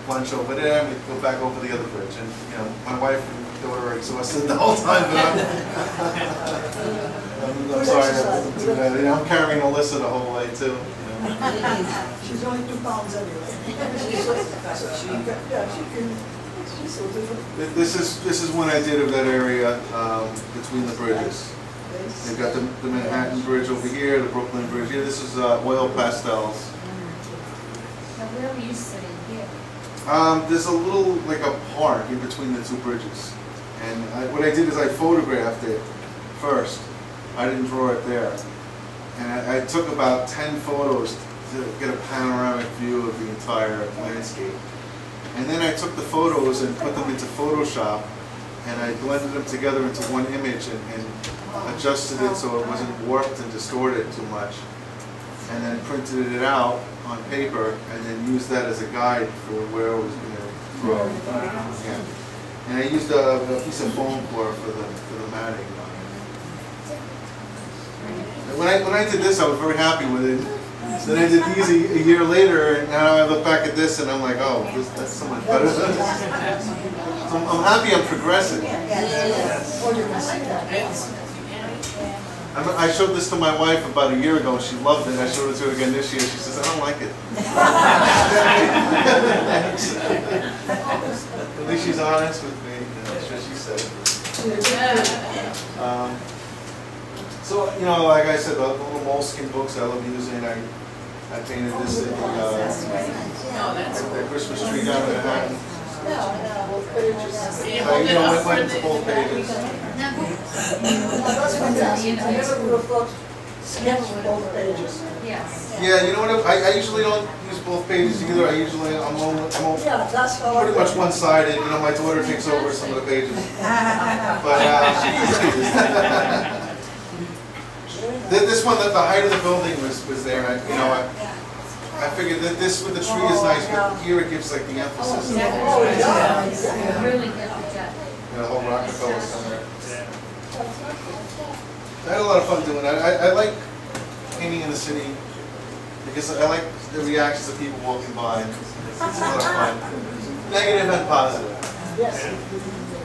Speaker 1: lunch over there, and we go back over the other bridge. And you know, my wife and daughter are exhausted the whole time, but I'm sorry to do that. You know, I'm carrying Alyssa the whole way too. You know.
Speaker 3: She's only 2 pounds anyway.
Speaker 1: This is when I did of that area between the bridges. They've got the Manhattan Bridge over here, the Brooklyn Bridge here. This is oil pastels.
Speaker 7: Now, where were you sitting here?
Speaker 1: There's a little, like a park in between the two bridges. And what I did is I photographed it first. I didn't draw it there. And I took about 10 photos to get a panoramic view of the entire landscape. And then I took the photos and put them into Photoshop, and I blended them together into one image and adjusted it so it wasn't warped and distorted too much. And then printed it out on paper and then used that as a guide for where I was going to draw. Yeah. And I used a piece of foam core for the matting. When I did this, I was very happy with it. Then I did these a year later, and now I look back at this and I'm like, oh, that's so much better than this. So I'm happy I'm progressing. I showed this to my wife about a year ago, and she loved it. I showed it to her again this year. She says, I don't like it. At least she's honest with me. That's what she said. So, you know, like I said, the little moleskin books I love using. I painted this in the Christmas tree down in Manhattan.
Speaker 3: Both pages.
Speaker 1: You know, went to both pages.
Speaker 3: I never would have thought sketch both pages.
Speaker 7: Yes.
Speaker 1: Yeah, you know what? I usually don't use both pages either. I usually, I'm
Speaker 3: Yeah, that's how
Speaker 1: pretty much one-sided. You know, my daughter takes over some of the pages. But this one, the height of the building was there. You know, I figured that this with the tree is nice, but here it gives like the emphasis.
Speaker 7: Oh, yeah. Really good job.
Speaker 1: The whole Rockefeller Center. I had a lot of fun doing that. I like painting in the city because I like the reactions of people walking by. It's a lot of fun. Negative and positive.
Speaker 3: Yes.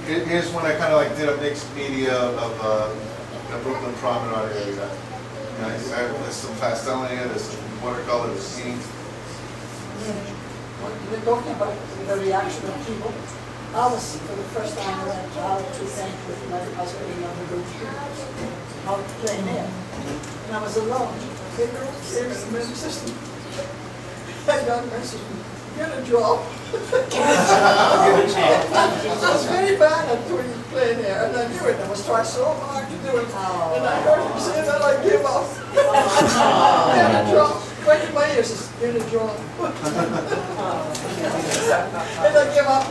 Speaker 1: Here's when I kind of like did a mixed media of the Brooklyn Promenade area. You know, there's some pastel in here, there's some watercolor, there's paint.
Speaker 3: We're talking about the reaction of people. I was, for the first time, I went out to paint with my husband on the roof, out playing air. And I was alone. They were here in the music system. And young message me, get a job. I was very bad at doing playing air, and I knew it. I was trying so hard to do it. And I heard him say that I give up. Get a job. 20 years is get a job. And I give up.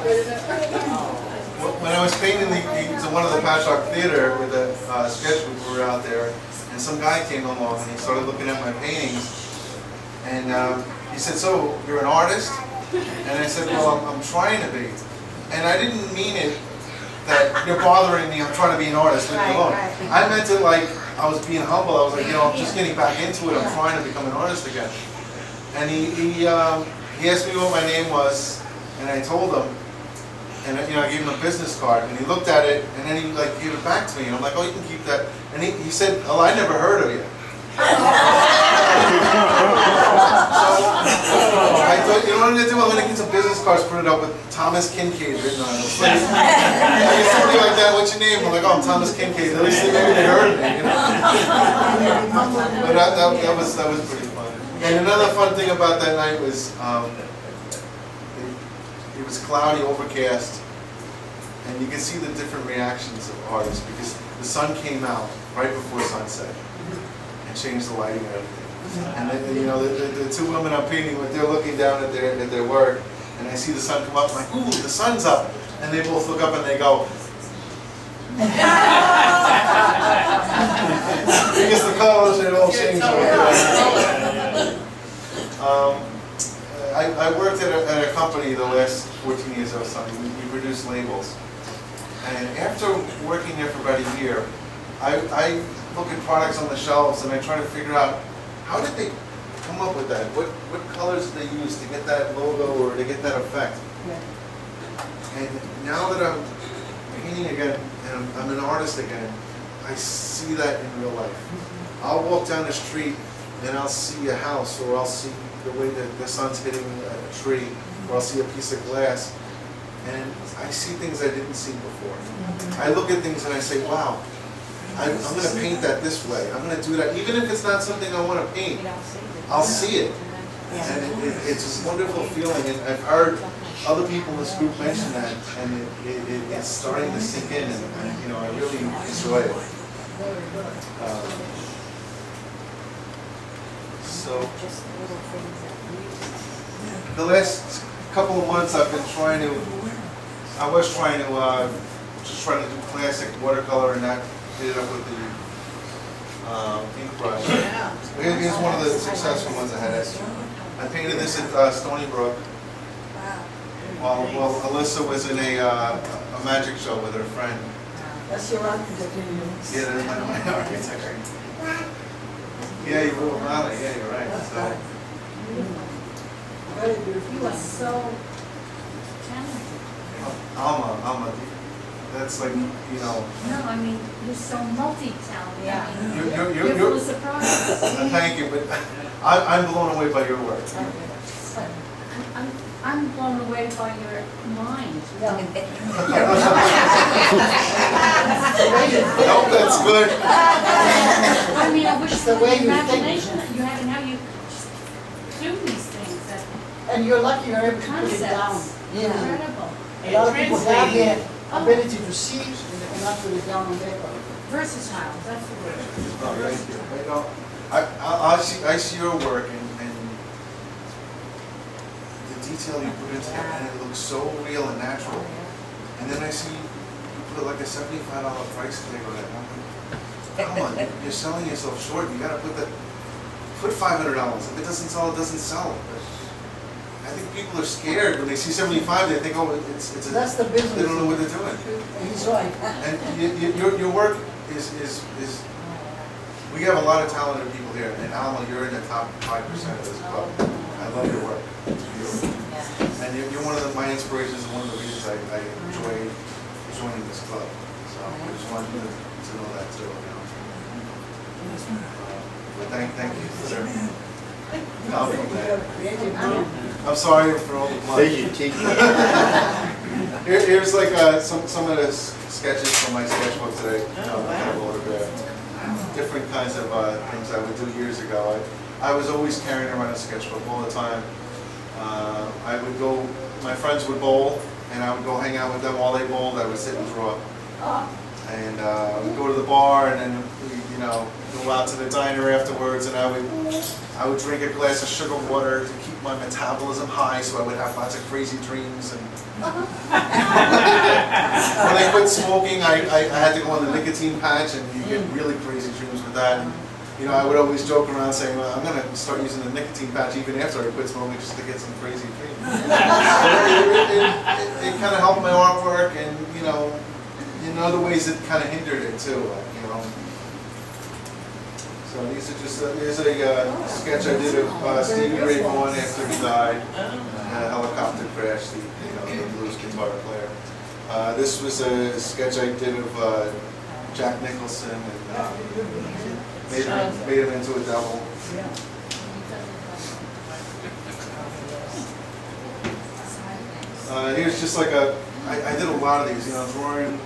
Speaker 1: When I was painting to one of the Patchwork Theater with a sketchbook, we were out there, and some guy came along and he started looking at my paintings, and he said, "So you're an artist?" And I said, "Well, I'm trying to be." And I didn't mean it that you're bothering me. I'm trying to be an artist. Leave me alone. I meant it like I was being humble. I was like, you know, I'm just getting back into it. I'm trying to become an artist again. And he asked me what my name was, and I told him. And you know, I gave him a business card, and he looked at it, and then he like gave it back to me, and I'm like, "Oh, you can keep that." And he said, "Oh, I never heard of you." So I thought, you know what I'm gonna do? I'm gonna get some business cards, put it up with Thomas Kincaid written on it. Like, something like that. What's your name? I'm like, "Oh, I'm Thomas Kincaid." At least maybe they heard of me, you know. But that was pretty fun. And another fun thing about that night was. It was cloudy, overcast, and you can see the different reactions of artists because the sun came out right before sunset and changed the lighting and everything. And then, you know, the two women I'm painting with, they're looking down at their work, and I see the sun come up, I'm like, "Ooh, the sun's up!" And they both look up and they go, because the colors had all changed. I worked at a company the last 14 years or something. We produced labels. And after working there for about a year, I look at products on the shelves and I try to figure out how did they come up with that? What colors did they use to get that logo or to get that effect? And now that I'm painting again and I'm an artist again, I see that in real life. I'll walk down the street and I'll see a house, or I'll see the way that the sun's hitting a tree, or I'll see a piece of glass, and I see things I didn't see before. I look at things and I say, wow, I'm going to paint that this way. I'm going to do that. Even if it's not something I want to paint, I'll see it. And it's a wonderful feeling. And I've heard other people in this group mention that, and it's starting to sink in, and you know, I really enjoy it. So, the last couple of months I've been trying to, just trying to do classic watercolor and not hit it up with the ink brush. Here's one of the successful ones I had. I painted this at Stony Brook while Alyssa was in a magic show with her friend.
Speaker 3: That's your architect.
Speaker 1: Yeah, that's my architecture. Yeah, you will, Molly. Yeah, you're right. So.
Speaker 3: Very beautiful.
Speaker 7: You are so talented.
Speaker 1: Alma, that's like, you know.
Speaker 7: No, I mean, you're so multi-talented.
Speaker 5: Yeah.
Speaker 7: I mean,
Speaker 1: You're
Speaker 7: full of surprises.
Speaker 1: Thank you, but I'm blown away by your work.
Speaker 7: But I'm blown away by your mind.
Speaker 1: Nope, that's good.
Speaker 7: I mean, I wish
Speaker 3: The
Speaker 7: the
Speaker 3: way you
Speaker 7: imagination that you have and how you just do these things. That
Speaker 3: And you're lucky you're able to put it down.
Speaker 7: concepts. Incredible.
Speaker 3: A lot of people have
Speaker 4: Translating
Speaker 3: the ability to see and they cannot put it down on paper.
Speaker 7: Versatile, that's the word.
Speaker 1: Oh, thank you. You know, I see your work and the detail you put into it, and it looks so real and natural. And then I see you put like a $75 price tag on it. I'm like, come on, you're selling yourself short. You gotta put $500. If it doesn't sell, it doesn't sell. But I think people are scared when they see 75. They think, oh, it's a.
Speaker 3: That's the business.
Speaker 1: They don't know what they're doing.
Speaker 3: He's right.
Speaker 1: And your work is. We have a lot of talented people here, and Alma, you're in the top 5% of this club. I love your work. It's beautiful. And you're one of my inspirations and one of the reasons I enjoy joining this club. So I just wanted you to know that too. You know. But thank you for the compliment. I'm sorry for all the blood. Here's like some of the sketches from my sketchbook today. Kind of autographed. Different kinds of things I would do years ago. I was always carrying around a sketchbook all the time. I would go, my friends would bowl, and I would go hang out with them while they bowled. I would sit and draw. And we'd go to the bar, and then we, go out to the diner afterwards, and I would drink a glass of sugar water to keep my metabolism high, so I would have lots of crazy dreams. And when I quit smoking, I had to go on the nicotine patch, and you get really crazy dreams with that. And, I would always joke around saying, well, I'm going to start using the nicotine patch even after I quit smoking just to get some crazy dreams. It kind of helped my artwork, and in other ways it kind of hindered it too. So these are just here's a sketch I did of Stevie Ray Vaughan after he died in a helicopter crash. The blues guitar player. This was a sketch I did of Jack Nicholson, and made him into a devil. Here's just like I did a lot of these, drawing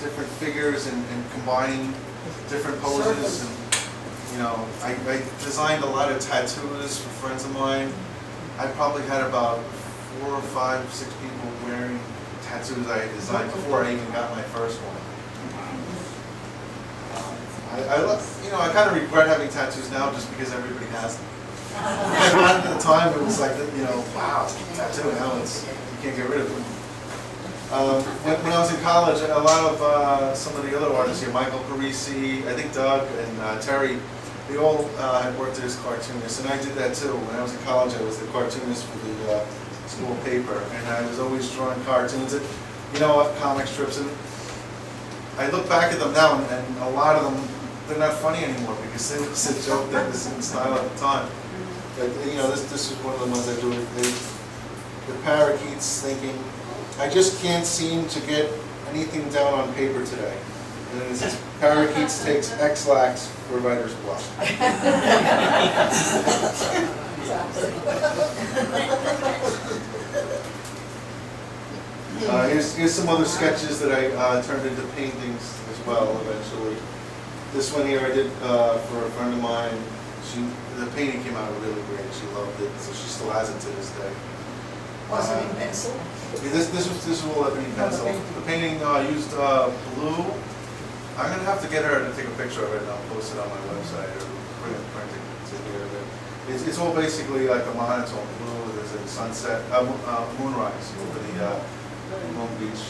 Speaker 1: different figures and combining different poses. And, I designed a lot of tattoos for friends of mine. I probably had about 4 or 5, 6 people wearing tattoos I had designed before I even got my first one. I kind of regret having tattoos now just because everybody has them. At the time it was like, wow, tattoo, now you can't get rid of them. When I was in college, a lot of some of the other artists here, Michael Parisi, I think Doug and Terry, they all had worked as cartoonists, and I did that too. When I was in college, I was the cartoonist for the school paper, and I was always drawing cartoons, and comic strips. And I look back at them now, and a lot of them they're not funny anymore because it was a joke that was in style at the time. But this is one of the ones I do. The parakeets thinking, I just can't seem to get anything down on paper today. And then it says, parakeets takes X-lax for writer's block. Here's some other sketches that I turned into paintings as well eventually. This one here I did for a friend of mine. The painting came out really great. She loved it, so she still has it to this day.
Speaker 3: Was it in pencil?
Speaker 1: This will let me pencil. The painting used blue. I'm gonna have to get her to take a picture of it and I'll post it on my website or print it to here. It's all basically like a monotone blue. There's a sunset, moonrise over the Long Beach,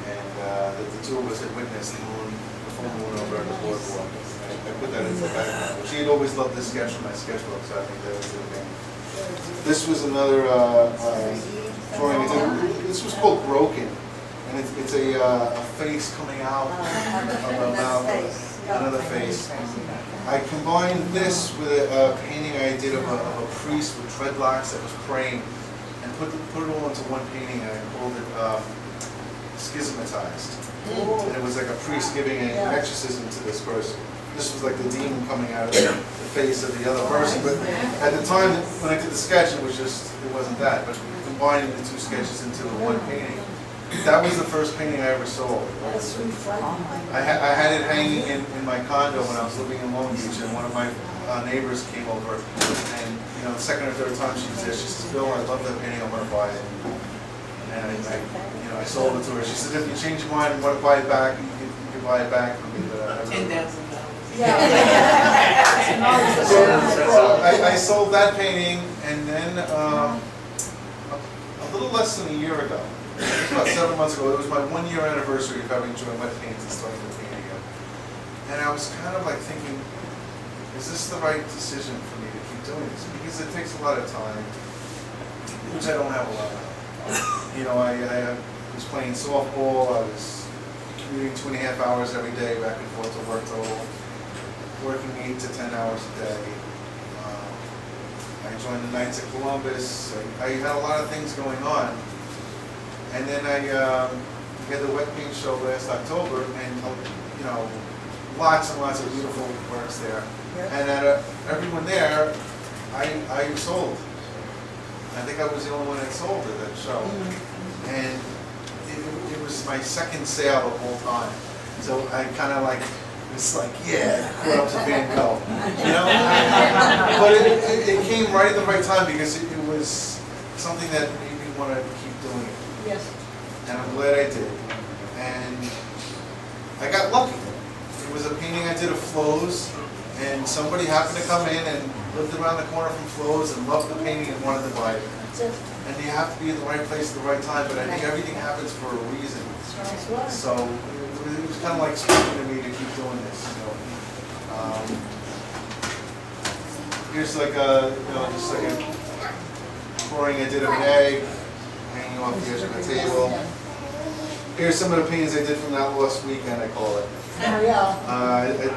Speaker 1: and the two of us had witnessed the full moon over the boardwalk. I put that into the background. She had always loved this sketch from my sketchbook, so I think that was the thing. This was another drawing I did. This was called Broken, and it's a face coming out of a mouth, another face. I combined this with a painting I did of a priest with dreadlocks that was praying, and put it all into one painting, and I called it Schismatized. And it was like a priest giving an exorcism to this person. This was like the demon coming out of the face of the other person. But at the time when I did the sketch, it wasn't that. But combining the two sketches into one painting, that was the first painting I ever sold. I had it hanging in my condo when I was living in Long Beach, and one of my neighbors came over, and the second or third time she was there, she says, "Bill, I love that painting. I want to buy it." And I sold it to her. She said, "If you change your mind and want to buy it back, you can buy it back from me." But
Speaker 4: $10,000.
Speaker 3: Yeah.
Speaker 1: So I sold that painting, and then a little less than a year ago, it was about 7 months ago, it was my 1 year anniversary of having joined wet paints and starting to paint again. And I was kind of like thinking, is this the right decision for me to keep doing this? Because it takes a lot of time, which I don't have a lot of. I was playing softball, I was commuting 2.5 hours every day back and forth to work working 8 to 10 hours a day. I joined the Knights of Columbus. I had a lot of things going on. And then I had the wet paint show last October, and lots and lots of beautiful works there. And at everyone there, I sold. I think I was the only one that sold at that show. And it was my second sale of all time. So I kind of yeah, caught up to Van Gogh. But it came right at the right time because it was something that made me want to keep doing it.
Speaker 3: Yes.
Speaker 1: And I'm glad I did. And I got lucky. It was a painting I did of Flo's, and somebody happened to come in and lived around the corner from Flo's and loved the painting and wanted to buy it. And you have to be in the right place at the right time, but I think everything happens for a reason. So it was kind of like speaking to me to keep doing this. Here's like just like a drawing I did of an egg hanging off the edge of a table. Here's some of the paintings I did from that last weekend, I call it.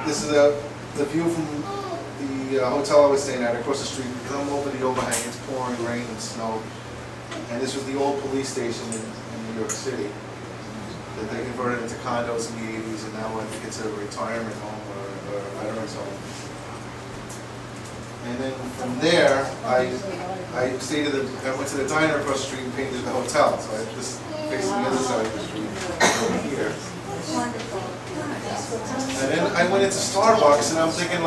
Speaker 1: This is the view from the hotel I was staying at across the street, because I'm over the overhang. It's pouring rain and snow. And this was the old police station in New York City that they converted into condos in the 80s, and now I think it's a retirement home or a veterans home. And then from there, I went to the diner across the street and painted the hotel. So I just facing the other side of the street here. And then I went into Starbucks, and I'm thinking,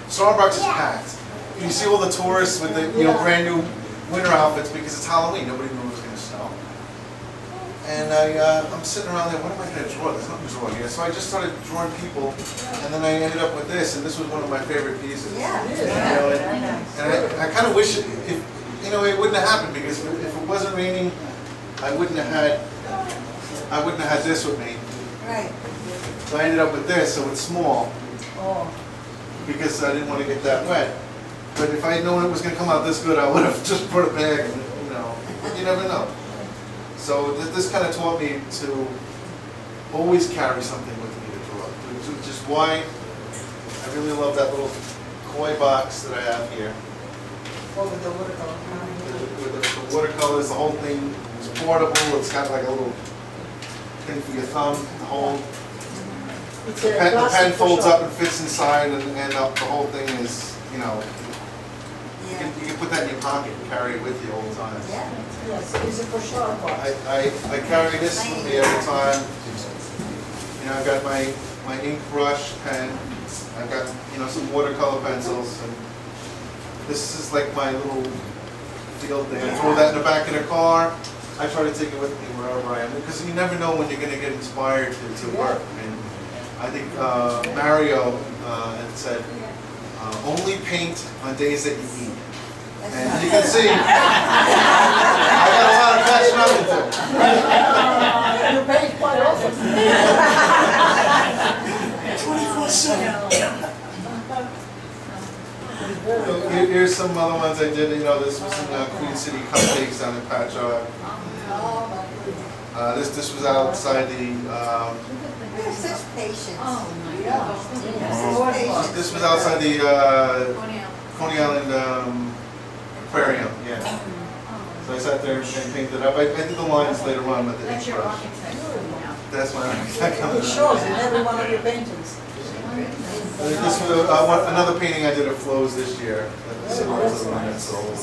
Speaker 1: Starbucks is packed. You see all the tourists with the brand new winter outfits because it's Halloween. Nobody knew it was going to snow. And I'm sitting around there. What am I going to draw? There's nothing to draw here. So I just started drawing people, and then I ended up with this. And this was one of my favorite pieces. And I kind of wish it wouldn't have happened, because if it wasn't raining, I wouldn't have had this with me.
Speaker 8: Right.
Speaker 1: So I ended up with this, so it's small, because I didn't want to get that wet. But if I had known it was going to come out this good, I would have just put it back, and, you never know. So this kind of taught me to always carry something with me to draw. To just white. I really love that little koi box that I have here.
Speaker 3: Over the watercolor.
Speaker 1: With the watercolors, the whole thing is portable. It's got like a little thing for your thumb to hold.
Speaker 3: It's
Speaker 1: The
Speaker 3: a
Speaker 1: pen
Speaker 3: plastic for
Speaker 1: folds
Speaker 3: sure.
Speaker 1: up and fits inside, and the whole thing is, you know,
Speaker 8: Yeah.
Speaker 1: you can put that in your pocket and carry it with you all the time.
Speaker 8: Yeah.
Speaker 3: Yes, it's a for sure box.
Speaker 1: I carry this with me every time. You know, I've got my ink brush, pen. I've got, you know, some watercolor pencils, and this is like my little field thing. I throw that in the back of the car. I try to take it with me wherever I am, because you never know when you're going to get inspired to work. And I think Mario had said, only paint on days that you eat. And you can see, I got a lot of catching up to do.
Speaker 3: You paint quite often.
Speaker 2: 24/7.
Speaker 1: So here's some other ones I did. You know, this was in Queen City Cupcakes down in Patchogue. This was outside the.
Speaker 8: We have such patience.
Speaker 7: Oh, my gosh.
Speaker 1: This was outside the Coney Island Aquarium. Yeah. So I sat there and painted up. I did the lines later on with the
Speaker 7: That's
Speaker 1: ink
Speaker 7: your
Speaker 1: brush.
Speaker 7: architect.
Speaker 1: That's my architect.
Speaker 3: It shows in every one of your paintings.
Speaker 1: This was another painting I did of flows this year. That's the one that's old.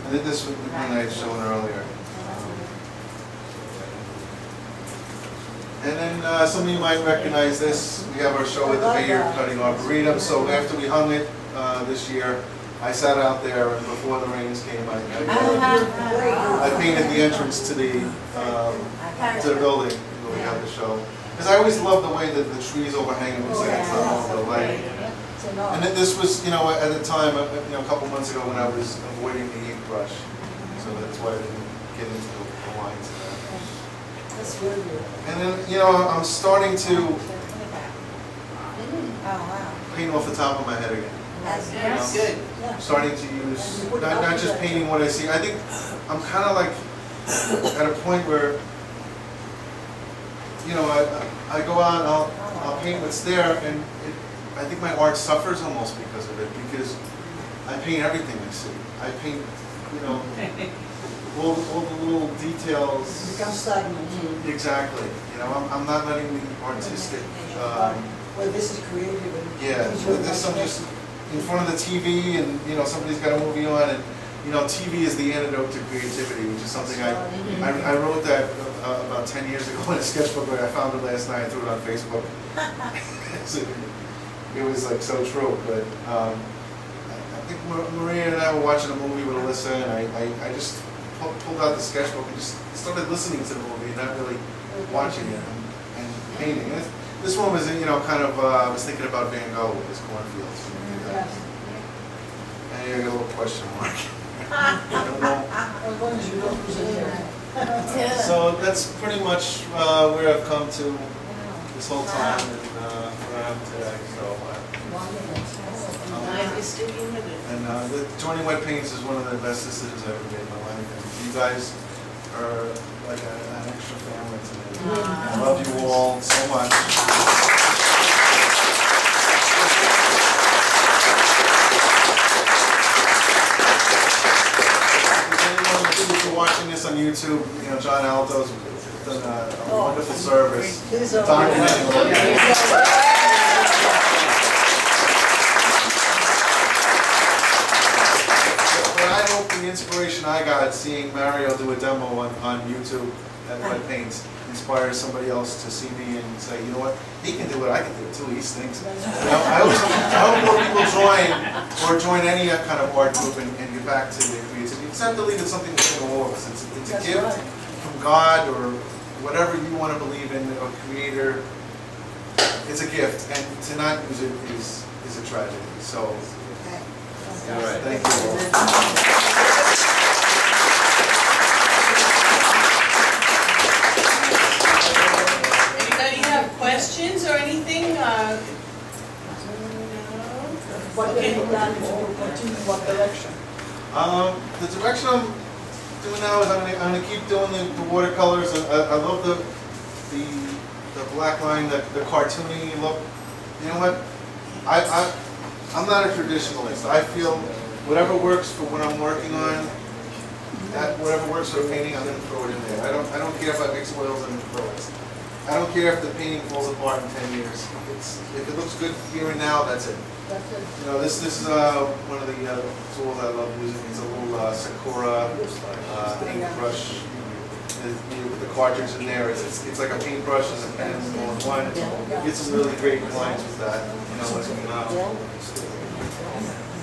Speaker 1: I did this with the one I had shown earlier. And then some of you might recognize this. We have our show at the Vineyard Cutting Arboretum. So after we hung it this year, I sat out there, and before the rains came, I painted the entrance to the building where we had the show. Because I always love the way that the trees overhang and looks like it's on the light. And then this was, you know, at the time, you know, a couple months ago when I was avoiding the ink brush. So that's why I didn't get into the lines.
Speaker 3: That's really good.
Speaker 1: And then, you know, I'm starting to
Speaker 8: Oh, wow.
Speaker 1: paint off the top of my head again.
Speaker 8: That's
Speaker 4: That's good.
Speaker 1: I'm starting to use, not just painting what I see. I think I'm kind of like at a point where, you know, I go out and I'll paint what's there, and I think my art suffers almost because of it, because I paint everything I see. I paint, you know, all the little details.
Speaker 3: Become stagnant.
Speaker 1: Exactly. You know, I'm not letting the artistic.
Speaker 3: Well, this is creative. And
Speaker 1: Yeah, this I'm just in front of the TV, and you know somebody's got a movie on, and you know TV is the antidote to creativity, which is something I wrote that about 10 years ago in a sketchbook. Where I found it last night and threw it on Facebook. It was like so true, but I think Maria and I were watching a movie with Alyssa, and I just pulled out the sketchbook and just started listening to the movie, not really watching it and painting. And this one was, you know, kind of, I was thinking about Van Gogh with his cornfields. And I got a little question mark. I don't know.
Speaker 3: As long as you don't lose it here.
Speaker 1: So that's pretty much where I've come to this whole time, and where I am today. So,
Speaker 4: Life is sticking with it.
Speaker 1: and joining wet paints is one of the best decisions I've ever made in my life. And you guys are like an extra family to me. I love you all so much. If you're watching this on YouTube, you know, John Aalto's done a wonderful service documenting. But I hope the inspiration I got seeing Mario do a demo on YouTube at Wet Paints inspires somebody else to see me and say, you know what, he can do it, I can do it too, he stinks. You know, I hope more people join any kind of art group and get back to the creativity. Because I believe it's something within all of us. It's a gift from God or whatever you want to believe in, a creator. It's a gift, and to not use it is a tragedy. So, all right, thank you.
Speaker 4: Anybody have questions or anything?
Speaker 3: What are you planning to continue? What direction?
Speaker 1: The direction I'm doing now is I'm going to keep doing the watercolors. I love the black line, the cartoony look. You know what? I'm not a traditionalist. I feel whatever works for what I'm working on, whatever works for painting, I'm going to throw it in there. I don't care if I mix oils and acrylics. I don't care if the painting falls apart in 10 years. If it looks good here and now, that's it. You know, this is one of the tools I love using. It's a little Sakura paintbrush. With the cartridge in there, it's like a paintbrush and a pen all in one. You get some really great clients with that. You know,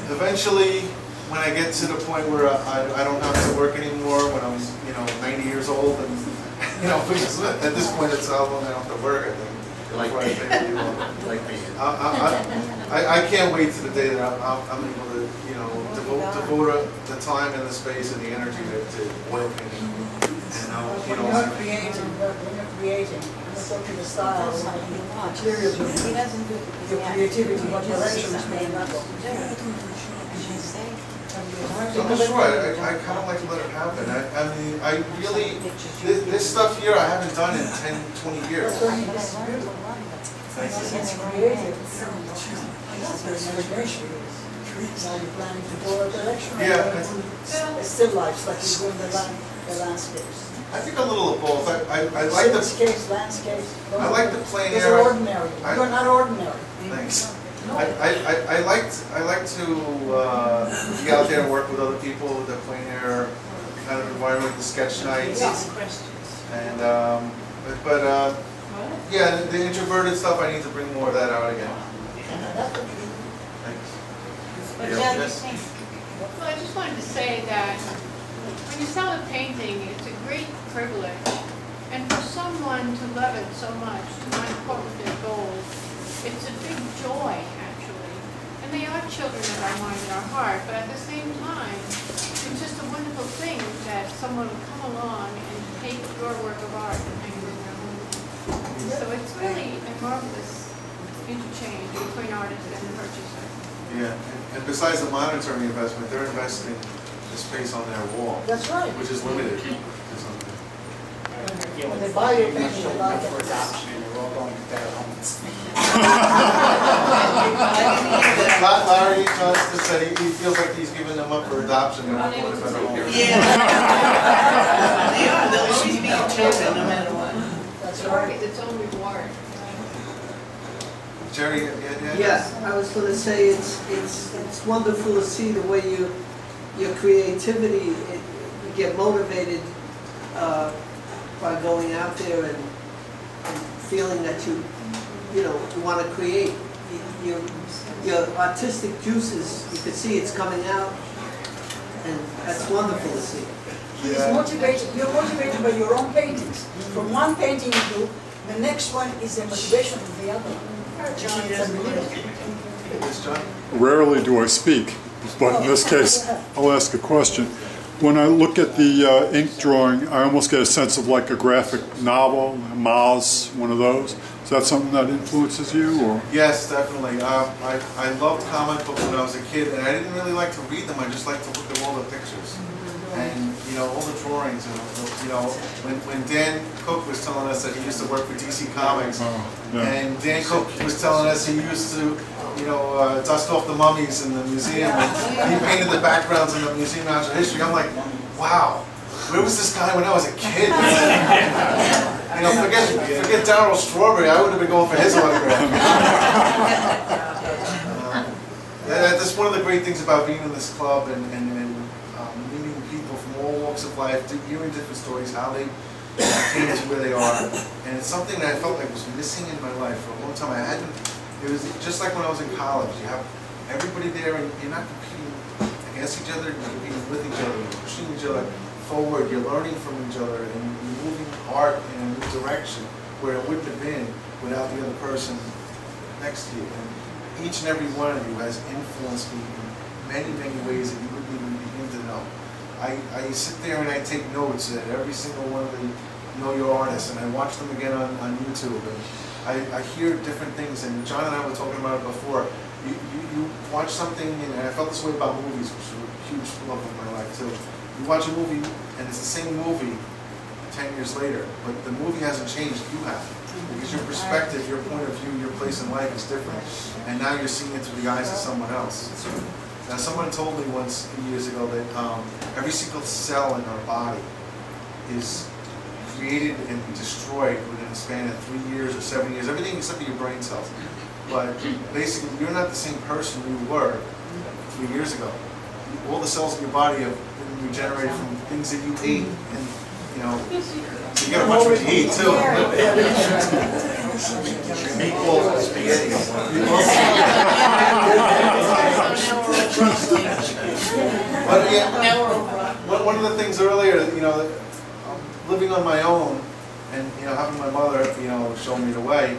Speaker 1: eventually, when I get to the point where I don't have to work anymore, when I'm 90 years old, and because at this point it's how long I don't have to work. I think. I can't wait to the day that I'm able to devote the time and the space and the energy to oil painting.
Speaker 3: When you're creating, I'm talking the style, materials, your creativity, what direction is going to go.
Speaker 1: I'm not sure. I kind of like to let it happen. I mean, I really, this stuff here I haven't done in 10, 20 years.
Speaker 3: It's creative. It's imagination. Now you're planning to go a direction.
Speaker 1: Yeah.
Speaker 3: It's still life, like you're doing the landscapes.
Speaker 1: I think a little of both. I like the
Speaker 3: landscapes.
Speaker 1: I like the plein
Speaker 3: Those
Speaker 1: air.
Speaker 3: are ordinary. You're not ordinary.
Speaker 1: Thanks. I like to be out there and work with other people with the plein air kind of environment, the sketch nights. And yeah, the introverted stuff, I need to bring more of that out again. Thanks. Yes.
Speaker 7: Well, I just wanted to say that when you sell a painting, it's a great privilege. And for someone to love it so much, to want to quote their goals, it's a big joy, actually. And they are children of our mind and our heart, but at the same time, it's just a wonderful thing that someone will come along and take your work of art and make it their own. So it's really a marvelous interchange between artist and purchaser.
Speaker 1: Yeah, and besides the monetary investment, they're investing the space on their wall.
Speaker 3: That's right.
Speaker 1: Which is limited to something.
Speaker 3: When they buy your painting, they buy it for adoption.
Speaker 2: We're all going to better homes.
Speaker 1: Larry Johnston said he feels like he's giving them up for adoption. They're not going to better homes.
Speaker 4: Yeah. They are. They'll always be your children no matter what.
Speaker 3: That's
Speaker 7: Art
Speaker 3: right.
Speaker 7: is its own reward.
Speaker 1: Jerry,
Speaker 9: Yeah, I was going to say it's wonderful to see the way your creativity, you get motivated by going out there and feeling that you want to create. Your artistic juices, you can see it's coming out, and that's wonderful to see.
Speaker 3: You're motivated by your own paintings. From one painting you do, the next one is the motivation of the other one.
Speaker 1: Yes, John?
Speaker 10: Rarely do I speak, but in this case, I'll ask a question. When I look at the ink drawing, I almost get a sense of like a graphic novel, Maz, one of those. Is that something that influences you, or?
Speaker 1: Yes, definitely. I loved comic books when I was a kid, and I didn't really like to read them. I just liked to look at all the pictures. And, all the drawings. And, when Dan Cook was telling us that he used to work for DC Comics, and Dan Cook was telling us he used to, dust off the mummies in the museum, and he painted the backgrounds in the Museum of Natural History. I'm like, wow, where was this guy when I was a kid? Forget Darryl Strawberry, I would have been going for his autograph. That's one of the great things about being in this club and meeting people from all walks of life, hearing different stories, how they came to where they are. And it's something that I felt like was missing in my life for a long time. It was just like when I was in college. You have everybody there, and you're not competing against each other, you're competing with each other, you're pushing each other forward, you're learning from each other, and you're moving art in a new direction where it wouldn't have been without the other person next to you. And each and every one of you has influenced me in many, many ways that you wouldn't even begin to know. I sit there and I take notes at every single one of the Know Your Artists, and I watch them again on YouTube. And I hear different things, and John and I were talking about it before. You watch something, and I felt this way about movies, which is a huge love of my life too. You watch a movie, and it's the same movie 10 years later, but the movie hasn't changed, you have. Because your perspective, your point of view, your place in life is different. And now you're seeing it through the eyes of someone else. Now someone told me once years ago that every single cell in our body is created and destroyed within a span of 3 years or 7 years, everything except for your brain cells. But basically, you're not the same person you were 3 years ago. All the cells in your body have been regenerated from things that you ate, and you know, so you gotta watch what you eat too.
Speaker 2: Meatballs and spaghetti.
Speaker 1: But yeah, one of the things earlier, you know, living on my own, and you know, having my mother, you know, show me the way,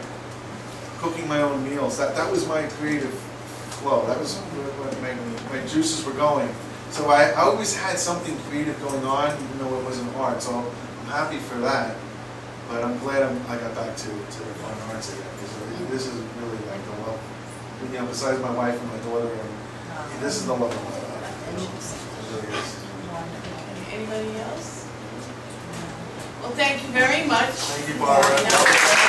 Speaker 1: cooking my own meals. That was my creative flow. That was what my juices were going. So I always had something creative going on, even though it wasn't art. So I'm happy for that. But I'm glad I got back to fine arts again. Because this is really like the love. You know, besides my wife and my daughter, and this is the love of my life. You know, it really is.
Speaker 4: Anybody else? Well, thank you very much.
Speaker 1: Thank you, Barbara.